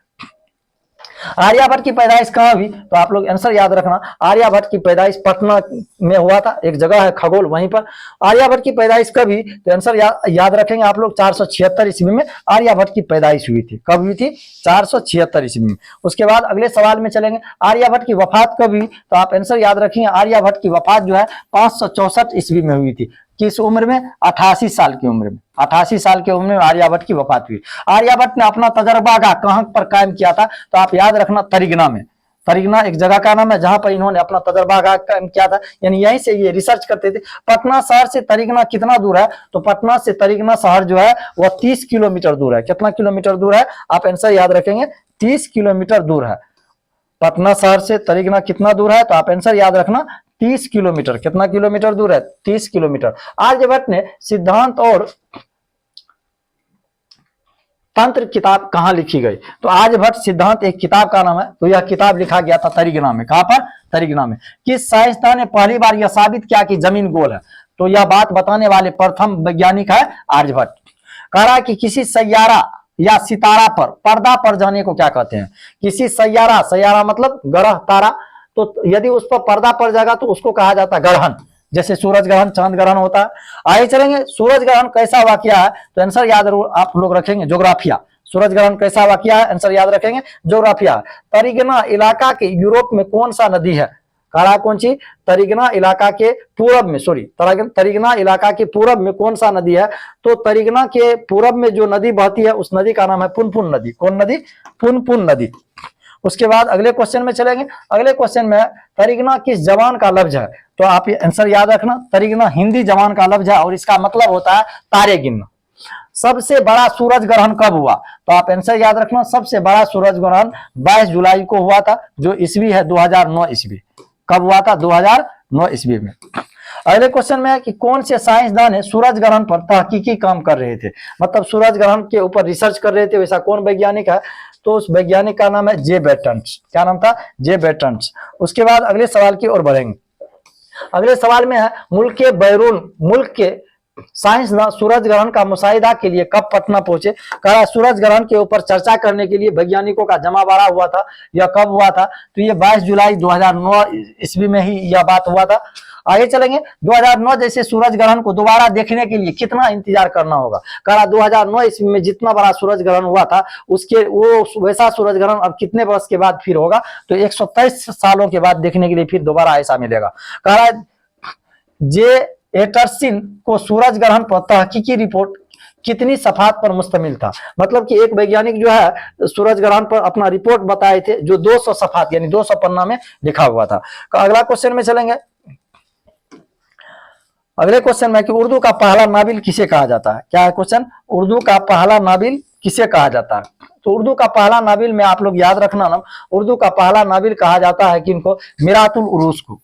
आर्यभट्ट की पैदाइश कहाँ हुई? तो आप लोग आंसर याद रखना, आर्यभट्ट की पैदाइश पटना में हुआ था, एक जगह है खगोल, वहीं पर। आर्यभट्ट की पैदाइश कब हुई? तो आंसर याद रखेंगे आप लोग, 476 ईस्वी में आर्यभट्ट की पैदाइश हुई थी। कब हुई थी? 476 ईस्वी में। उसके बाद अगले सवाल में चलेंगे, आर्यभट्ट की वफात कब हुई? तो आप आंसर याद रखेंगे, आर्यभट्ट की वफात जो है 564 ईस्वी में हुई थी। किस उम्र में? 88 साल की उम्र में। 88 साल की उम्र में आर्यभट्ट की वफात हुई। आर्यभट्ट ने अपना तजर्बागाह कहां पर कायम किया था? तो आप याद रखना, तरिगना में। तरिगना एक जगह का नाम है जहां पर इन्होंने अपना तजर्बागाह कायम किया था, यानी यहीं से ये रिसर्च करते थे। पटना शहर से तरिगना कितना दूर है? तो पटना से तरिगना शहर जो है वह 30 किलोमीटर दूर है। कितना किलोमीटर दूर है? आप आंसर याद रखेंगे, 30 किलोमीटर दूर है। पटना शहर से तरिगना कितना दूर है? तो आप आंसर याद रखना, 30 किलोमीटर। कितना किलोमीटर दूर है? 30 किलोमीटर। आर्यभट्ट ने सिद्धांत और तंत्र किताब कहां लिखी गई? तो आर्यभट्ट सिद्धांत एक किताब का नाम है, तो यह किताब लिखा गया था तरिगना में। कहां पर? तरिगना में। किस साइंसदान ने पहली बार यह साबित किया कि जमीन गोल है? तो यह बात बताने वाले प्रथम वैज्ञानिक है आर्यभट्ट। कह रहा कि किसी सैयारा या सितारा पर पर्दा पड़ जाने को क्या कहते हैं? किसी सैयारा मतलब ग्रह तारा, तो यदि उस पर पर्दा पड़ जाएगा तो उसको कहा जाता है ग्रहण। जैसे सूरज ग्रहण, चांद ग्रहण होता है। आगे चलेंगे, सूरज ग्रहण कैसा वाकया है? तो आंसर याद आप लोग रखेंगे, ज्योग्राफिया। सूरज ग्रहण कैसा वाकया है? आंसर याद रखेंगे, ज्योग्राफिया। तरिगना इलाका के यूरोप में कौन सा नदी है? कह रहा है कौन सी, तरिगना इलाका के पूरब में, सॉरी तरिगना इलाका के पूरब में कौन सा नदी है, तो तरिगना के पूरब में जो नदी बहती है उस नदी का नाम है पुनपुन नदी। कौन नदी, पुनपुन नदी। उसके बाद अगले क्वेश्चन में चलेंगे। अगले क्वेश्चन में तरिगना किस जबान का लफ्ज है, तो आप ये आंसर याद रखना, तरिगना हिंदी जबान का लफ्ज है और इसका मतलब होता है तारे गिनना। सबसे बड़ा सूरज ग्रहण कब हुआ, तो आप आंसर याद रखना, सबसे बड़ा सूरज ग्रहण 22 जुलाई को हुआ था, जो ईस्वी है 2009 ईस्वी। कब हुआ था, 2009 ईस्वी में। अगले क्वेश्चन में है कि कौन से साइंसदान है सूरज ग्रहण पर तहकीकी काम कर रहे थे, मतलब सूरज ग्रहण के ऊपर रिसर्च कर रहे थे, वैसा कौन वैज्ञानिक है, तो उस वैज्ञानिक का नाम है जे बेटन्स। क्या नाम था, जे बेटन्स। उसके बाद अगले सवाल की ओर बढ़ेंगे। अगले सवाल में है मुल्क के बैरून, मुल्क के साइंसदान सूरज ग्रहण का मुशाहिदा के लिए कब पटना पहुंचे। कहा सूरज ग्रहण के ऊपर चर्चा करने के लिए वैज्ञानिकों का जमावड़ा हुआ था, यह कब हुआ था, तो ये 22 जुलाई 2009 ईस्वी में ही यह बात हुआ था। आगे चलेंगे। 2009 जैसे सूरज ग्रहण को दोबारा देखने के लिए कितना इंतजार करना होगा। कहा 2009 ईस्वी में जितना बड़ा सूरज ग्रहण हुआ था उसके वो वैसा सूरज ग्रहण अब कितने वर्ष के बाद फिर होगा, तो 123 सालों के बाद देखने के लिए फिर दोबारा ऐसा मिलेगा। कहा जे एटरसन को सूरज ग्रहण पर तहकीकी रिपोर्ट कितनी सफात पर मुश्तमिल था, मतलब कि एक वैज्ञानिक जो है सूरज ग्रहण पर अपना रिपोर्ट बताए थे जो 200 सफात यानी 200 पन्ना में लिखा हुआ था। अगला क्वेश्चन में चलेंगे। अगले क्वेश्चन में कि उर्दू का पहला नाबिल किसे कहा जाता है। क्या है क्वेश्चन, उर्दू का पहला नाबिल किसे कहा जाता है, तो उर्दू का पहला नाबिल में आप लोग याद रखना ना, उर्दू का पहला नाबिल कहा जाता है किनको, मिरातुल उरूस को।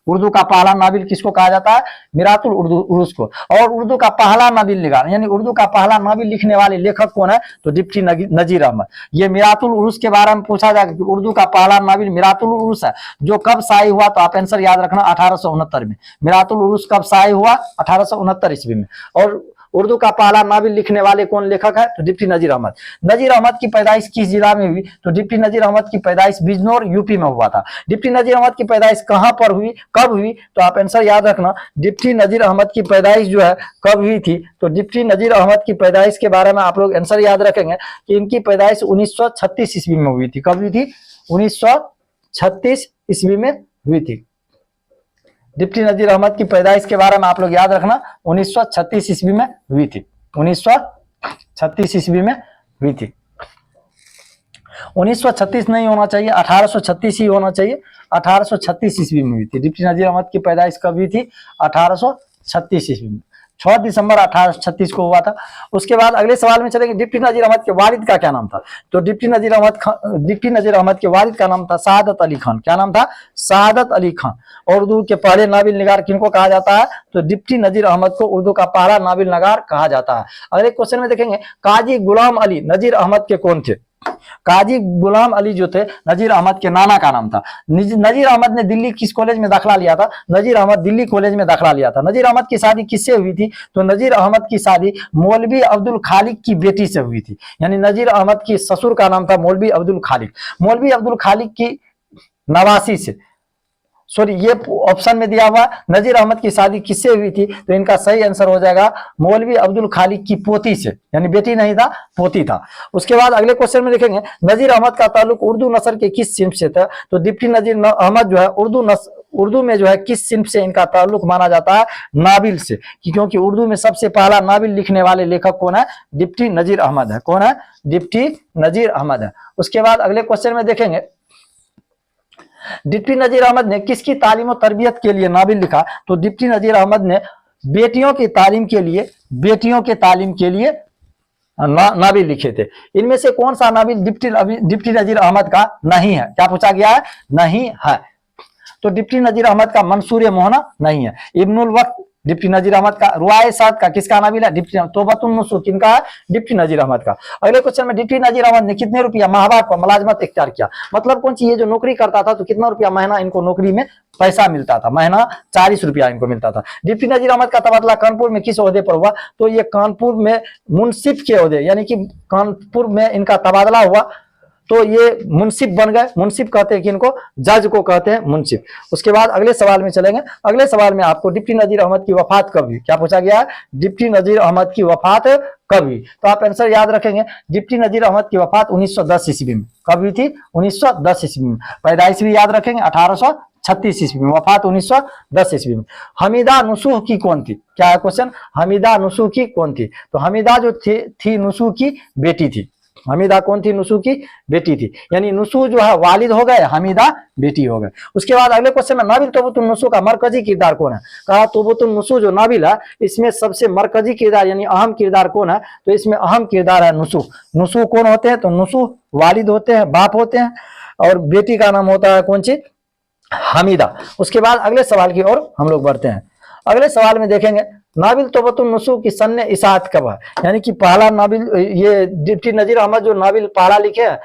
उर्दू का पहला नाबिल किसको कहा जाता है, मिरातुल उरूस को। और उर्दू का पहला नाबिल निगार यानी उर्दू का पहला नाबिल लिखने वाले लेखक कौन है, तो डिप्टी नजीर अहमद। ये मिरातुल उरूस के बारे में पूछा जाएगा कि उर्दू का पहला नाबिल मिरातुल उरूस है, जो कब शाये हुआ, तो आप आंसर याद रखना 1869 में। मिरातुल उरूस कब शाये हुआ, 1869 ईस्वी में। और उर्दू का पहला नाबिल लिखने वाले कौन लेखक है, तो डिप्टी नजीर अहमद। नजीर अहमद की पैदाइश किस जिला में हुई, तो डिप्टी नजीर अहमद की पैदाइश बिजनौर यूपी में हुआ था। डिप्टी नजीर अहमद की पैदाइश कहां पर हुई, कब हुई, तो आप आंसर याद रखना, डिप्टी नजीर अहमद की पैदाइश जो है कब हुई थी, तो डिप्टी नजीर अहमद की पैदाइश के बारे में आप लोग आंसर याद रखेंगे कि इनकी पैदाइश 1936 ईस्वी में हुई थी। कब हुई थी, 1936 ईस्वी में हुई थी। डिप्टी नजीर अहमद की पैदाइश के बारे में आप लोग याद रखना 1936 ईस्वी में हुई थी। 1936 ईस्वी में हुई थी। 1936 नहीं होना चाहिए, 1836 ही होना चाहिए। 1836 ईस्वी में हुई थी। डिप्टी नजीर अहमद की पैदाइश कब हुई थी, 1836 ईस्वी में। 6 दिसंबर 1836 को हुआ था। उसके बाद अगले सवाल में चलेंगे। डिप्टी नजीर अहमद के वालिद का क्या नाम था, तो डिप्टी नजीर अहमद के वालिद का नाम था शहादत अली खान। क्या नाम था, शहादत अली खान। और उर्दू के पहले नाबिल निगार किनको कहा जाता है, तो डिप्टी नजीर अहमद को उर्दू का पहला नाबिल निगार कहा जाता है। अगले क्वेश्चन में देखेंगे काजी गुलाम अली नजीर अहमद के कौन थे। काजी गुलाम अली जो थे नजीर अहमद के नाना का नाम था। नजीर अहमद ने दिल्ली किस कॉलेज में दाखिला लिया था, नजीर अहमद दिल्ली कॉलेज में दाखिला लिया था। नजीर अहमद की शादी किससे हुई थी, तो नजीर अहमद की शादी मौलवी अब्दुल खालिक की बेटी से हुई थी। यानी नजीर अहमद की ससुर का नाम था मौलवी अब्दुल खालिक। मौलवी अब्दुल खालिक की नवासी से, सॉरी ये ऑप्शन में दिया हुआ नजीर अहमद की शादी किससे हुई थी, तो इनका सही आंसर हो जाएगा मौलवी अब्दुल खालिक की पोती से, यानी बेटी नहीं था, पोती था। उसके बाद अगले क्वेश्चन में देखेंगे नजीर अहमद का ताल्लुक उर्दू नस्ल के किस सिंफ से था, तो डिप्टी नजीर अहमद जो है उर्दू में जो है किस सिंफ से इनका ताल्लुक माना जाता है, नाबिल से, क्योंकि उर्दू में सबसे पहला नाबिल लिखने वाले लेखक कौन है, डिप्टी नजीर अहमद है। कौन है, डिप्टी नजीर अहमद है। उसके बाद अगले क्वेश्चन में देखेंगे डिप्टी नजीर अहमद ने किसकी तालीम और तरबियत के लिए नाबिल लिखा, तो डिप्टी नजीर अहमद ने बेटियों की तालीम के लिए नाबिल लिखे थे। इनमें से कौन सा नाबिल डिप्टी नजीर अहमद का नहीं है, क्या पूछा गया है, नहीं है, तो डिप्टी नजीर अहमद का मंसूर मोहना नहीं है। इब्नुल वक्त डिप्टी नजीर अहमद का। रुआए साद का किसका नाबिल है, डिप्टी तौबतुन नसूर किनका है, डिप्टी नजीर अहमद का। अगले क्वेश्चन में डिप्टी नजीर अहमद ने कितने रुपया माहबाब पर मुलाजमत इख्तियार किया, मतलब कौन सी ये जो नौकरी करता था तो कितना रुपया महीना इनको नौकरी में पैसा मिलता था, महीना 40 रुपया इनको मिलता था। डिप्टी नजीर अहमद का तबादला कानपुर में किस ओहदे पर हुआ, तो ये कानपुर में मुंसिफ के ओहदे यानी कि कानपुर में इनका तबादला हुआ। तो ये मुंसिफ बन गए। मुंसिफ कहते हैं कि इनको, जज को कहते हैं मुंसिफ। उसके बाद अगले सवाल में चलेंगे। अगले सवाल में आपको डिप्टी नजीर अहमद की वफात कब हुई, क्या पूछा गया है, डिप्टी नजीर अहमद की वफात कब हुई। तो आप आंसर याद रखेंगे, डिप्टी नजीर अहमद की वफात 1910 ईस्वी में। कब हुई थी, 1910 ईस्वी में। पैदाइश भी याद रखेंगे 1836 ईस्वी में, वफात 1910 ईस्वी में। हमीदा नुसूह की कौन थी, क्या है क्वेश्चन, हमीदा नुसूह की कौन थी। तो हमीदा जो थी नुसूह की बेटी थी। हमीदा कौन थी, नुसूह की बेटी थी। यानी नुसूह जो है वालिद हो गए, हमीदा बेटी हो गए। उसके बाद अगले क्वेश्चन में नाबिल तोबतुन नुसूह का मरकजी किरदार कौन है। कहा तोबतुन नुसूह जो नाबिल है इसमें सबसे मरकजी किरदार यानी अहम किरदार कौन है, तो इसमें अहम किरदार है नुसूह। नुसूह कौन होते हैं, तो नुसूह वालिद होते हैं, बाप होते हैं, और बेटी का नाम होता है कौन सी, हमीदा। उसके बाद अगले सवाल की ओर हम लोग बढ़ते हैं। अगले सवाल में देखेंगे नाबिल तोबतुन नुसूह की सन्ने इशाअत कब है, यानी कि पहला नाबिल, ये डिप्टी नजीर अहमद जो नाबिल पहला लिखे है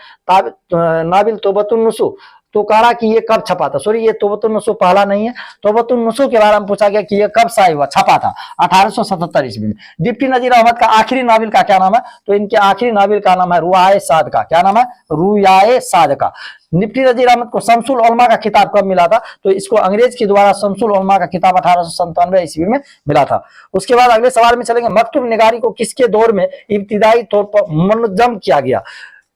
नाबिल तोबतुन नुसूह, तो कहा कि ये कब छपा था। सॉरी, ये तोबतुन नुसूह पहला नहीं है। तोबतुन नुसूह के बारे में पूछा गया कि ये कब शाया हुआ, छपा था 1877 ईस्वी में। डिप्टी नजीर अहमद का आखिरी नाबिल का क्या नाम है, तो इनके आखिरी नाबिल का नाम है रुयाए सादका। क्या नाम है, रुयाए सादका। डिप्टी नजीर अहमद को शमसुल उलमा का खिताब कब मिला था, तो इसको अंग्रेज के द्वारा शमसुल उलमा का खिताब 1897 ईस्वी में मिला था। उसके बाद अगले सवाल में चलेंगे, मकतूब निगारी को किसके दौर में इब्तिदाई तौर पर मुनज़्ज़म किया गया।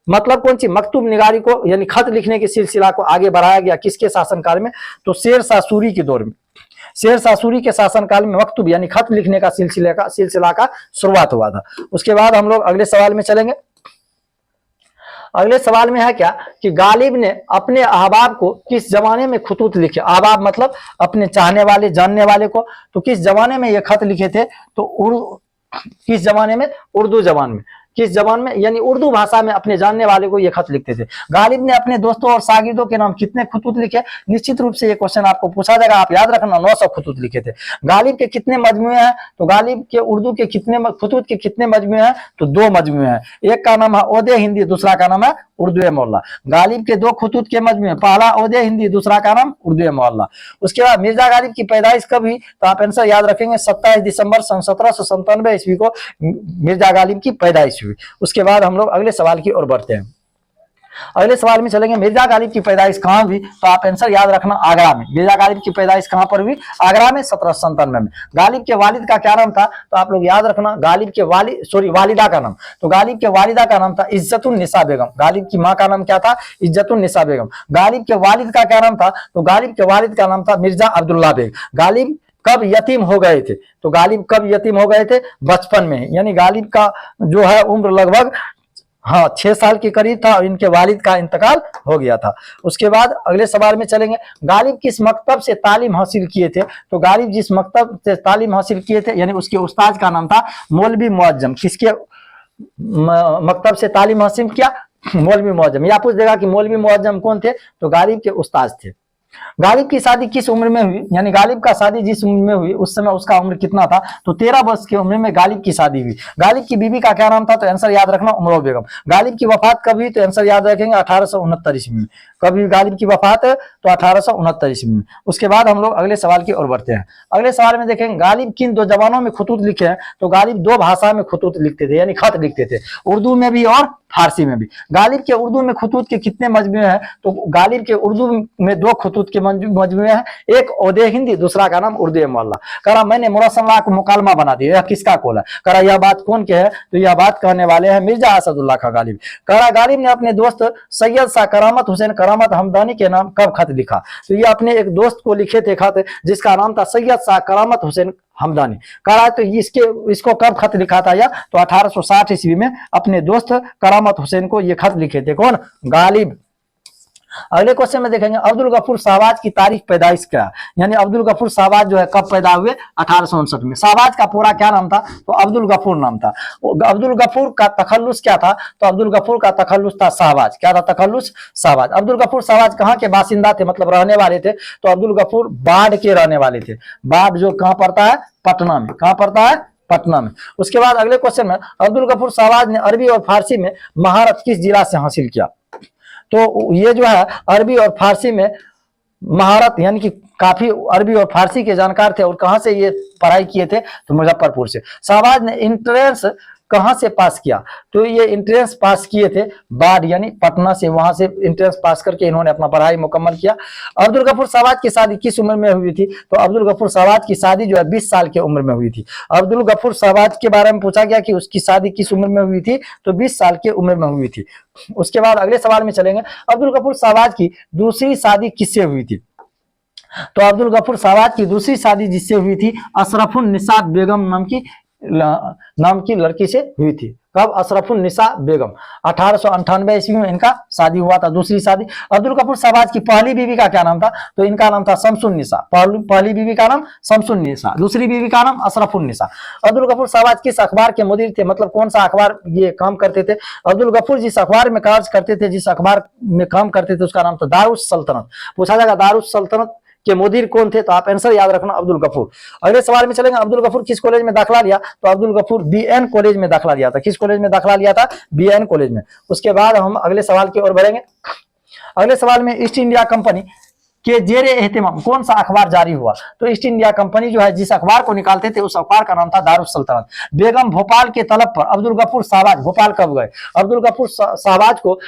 मतलब कौन सी, मकतूब निगारी को यानी खत लिखने के सिलसिला को आगे बढ़ाया गया किसके शासनकाल में, तो शेर शाह सूरी के दौर में। शेर शाह सूरी के शासनकाल में मकतूब यानी खत लिखने का सिलसिला का शुरुआत हुआ था। उसके बाद हम लोग अगले सवाल में चलेंगे। अगले सवाल में है क्या कि गालिब ने अपने अहबाब को किस जमाने में खुतूत लिखे। अहबाब मतलब अपने चाहने वाले, जानने वाले को। तो किस जमाने में ये खत लिखे थे, तो किस जमाने में, उर्दू जबान में। किस जबान में, यानी उर्दू भाषा में अपने जानने वाले को ये खत लिखते थे। गालिब ने अपने दोस्तों और शागिर्दों के नाम कितने खुतूत लिखे, निश्चित रूप से ये क्वेश्चन आपको पूछा जाएगा, आप याद रखना 900 खुतूत लिखे थे। गालिब के कितने मजमुए हैं, तो गालिब के उर्दू के कितने खुतूत के कितने मजमुए हैं, तो 2 मजमुए हैं। एक का नाम है ओदे हिंदी, दूसरा का नाम है उर्दू मोहल्ला। गालिब के 2 खुतूत के मजमुए, पहला ओदे हिंदी, दूसरा का नाम उर्दू मोहल्ला। उसके बाद मिर्जा गालिब की पैदाइश कब हुई, तो आप आंसर याद रखेंगे 27 दिसंबर सन 1797 ईस्वी को मिर्जा गालिब की पैदाइश हुई। उसके बाद हम लोग अगले सवाल की ओर बढ़ते हैं। अगले सवाल में चलेंगे, मिर्जा गालिब की पैदाइश कहाँ हुई, तो आप आंसर याद रखना आगरा में। मिर्जा गालिब की पैदाइश कहाँ पर हुई, आगरा में 1797 में। गालिब के वालिद का क्या नाम था, तो आप लोग याद रखना गालिब के वालिदा का नाम, तो गालिब के वालिदा का नाम था इज्जतुन निसा बेगम। गालिब की माँ का नाम क्या था, इज्जतुन निसा बेगम। गालिब के वालिद का क्या नाम था, तो गालिब के वालिद का नाम था मिर्जा अब्दुल्ला बेग। गालिब कब यतीम हो गए थे, तो गालिब कब यतीम हो गए थे, बचपन में, यानी गालिब का जो है उम्र लगभग 6 साल के करीब था और इनके वालिद का इंतकाल हो गया था। उसके बाद अगले सवाल में चलेंगे, गालिब किस मकतब से तालीम हासिल किए थे, तो गालिब जिस मकतब से तालीम हासिल किए थे यानी उसके उस्ताद का नाम था मौलवी मुअज्जम। किसके मकतब से तालीम हासिल किया, मौलवी मुअज्जम। या पूछ देगा कि मौलवी मुअज्जम कौन थे, तो गालिब के उस्ताद थे। गालिब की शादी किस उम्र में हुई, यानी गालिब का शादी जिस उम्र में हुई उस समय उसका उम्र कितना था, तो 13 वर्ष की उम्र में गालिब की शादी हुई। गालिब की बीबी का क्या नाम था, तो आंसर याद रखना उमरो बेगम। गालिब की वफात कब हुई, तो आंसर याद रखेंगे 1869 ईस्वी में। कब हुई गालिब की वफात, तो 1869 ईस्वी में। उसके बाद हम लोग अगले सवाल की ओर बढ़ते हैं। अगले सवाल में देखेंगे, गालिब किन 2 जबानों में खुतूत लिखे हैं, तो गालिब 2 भाषा में खुतूत लिखते थे यानी खत लिखते थे, उर्दू में भी और फारसी में भी। गालिब के उर्दू में खुतूत के कितने मजमुए हैं, तो गालिब के उर्दू में 2 खुतूत के मजमुए हैं, एक ओदे हिंदी, दूसरा का नाम उर्दू मोहल्ला। करा मैंने मुरसल्लाह को मुकालमा बना दिया, यह किसका कौल है, करा यह बात कौन के है, तो यह बात कहने वाले हैं मिर्जा असदुल्लाह खां गालिब। करा गालिब ने अपने दोस्त सैयद शाह करामत हुसैन करामत हमदानी के नाम कब खत लिखा, तो ये अपने एक दोस्त को लिखे थे खत जिसका नाम था सैयद शाह करामत हुसैन हमदानी। कहा तो इसको कब खत लिखा था, या तो 1860 ईस्वी में अपने दोस्त करामत हुसैन को ये खत लिखे थे, कौन, गालिब। अगले क्वेश्चन में देखेंगे, अब्दुल गफूर शाहबाज की तारीख पैदाइश क्या, यानी अब्दुल गफूर शाहबाज जो है कब पैदा हुए, 1859 में। शाहबाज का पूरा क्या नाम था, तो अब्दुल गफूर नाम था। अब्दुल गफूर का तखल्लुस क्या था, तो अब्दुल गफूर का तखल्लुस था शाहबाज। क्या था तखल्लुस, शाहबाज। अब्दुल गफूर शाहबाज कहाँ के बासिंदा थे, मतलब रहने वाले थे, तो अब्दुल गफूर बाढ़ के रहने वाले थे। बाढ़ जो कहाँ पड़ता है, पटना में। कहाँ पड़ता है, पटना में। उसके बाद अगले क्वेश्चन में, अब्दुल गफूर शाहबाज ने अरबी और फारसी में महारत किस जिला से हासिल किया, तो ये जो है अरबी और फारसी में महारत यानी कि काफी अरबी और फारसी के जानकार थे, और कहां से ये पढ़ाई किए थे, तो मुजफ्फरपुर से। शाहबाज ने इंट्रेंस कहाँ से पास किया, तो ये इंट्रेंस पास किए थे बाढ़ यानी पटना से, वहां से इंट्रेंस पास करके इन्होंने अपना पढ़ाई मुकम्मल किया। अब्दुल गफूर सावाज की शादी किस उम्र में हुई थी, तो अब्दुल गफूर सावाज की शादी जो है 20 साल की उम्र में हुई थी। अब्दुल गफूर सावाज के बारे में पूछा गया कि उसकी शादी किस उम्र में हुई थी, तो 20 साल की उम्र में हुई थी। उसके बाद अगले सवाल में चलेंगे, अब्दुल गफूर सावाज की दूसरी शादी किससे हुई थी, तो अब्दुल गफूर सावाज की दूसरी शादी जिससे हुई थी अशरफुन निसा बेगम नाम की लड़की से हुई थी। कब, अशरफुन निसा बेगम, 1898 ईस्वी में इनका शादी हुआ था, दूसरी शादी। अब्दुल गफूर सावाज की पहली बीवी का क्या नाम था, तो इनका नाम था शमसुन निसा। पहली बीवी का नाम शमसुन निसा, दूसरी बीवी का नाम अशरफुन निसा। अब्दुल गफूर सावाज किस अखबार के मुदीर थे, मतलब कौन सा अखबार ये काम करते थे, अब्दुल गफूर जिस अखबार में कार्य करते थे, जिस अखबार में काम करते थे उसका नाम था दारुस सल्तनत। पूछा जाएगा दारुस सल्तनत के मुदीर कौन थे, तो आप आंसर याद रखना अब्दुल गफूर। अगले सवाल में चलेंगे, अब्दुल गफूर किस कॉलेज में दाखिला लिया, तो अब्दुल गफूर बीएन कॉलेज में दाखिला लिया था। किस कॉलेज में दाखिला लिया था, बीएन कॉलेज में। उसके बाद हम अगले सवाल की ओर बढ़ेंगे। अगले सवाल में ईस्ट इंडिया कंपनी के जेरे एहतिमाम कौन सा अखबार जारी हुआ, तो ईस्ट इंडिया कंपनी जो है जिस अखबार को निकालते थे उस अखबार का नाम था दारुस सल्तनत। बेगम भोपाल के तलब पर अब्दुल गफूर सावाज भोपाल कब गए, अब्दुल गफूर सावाज को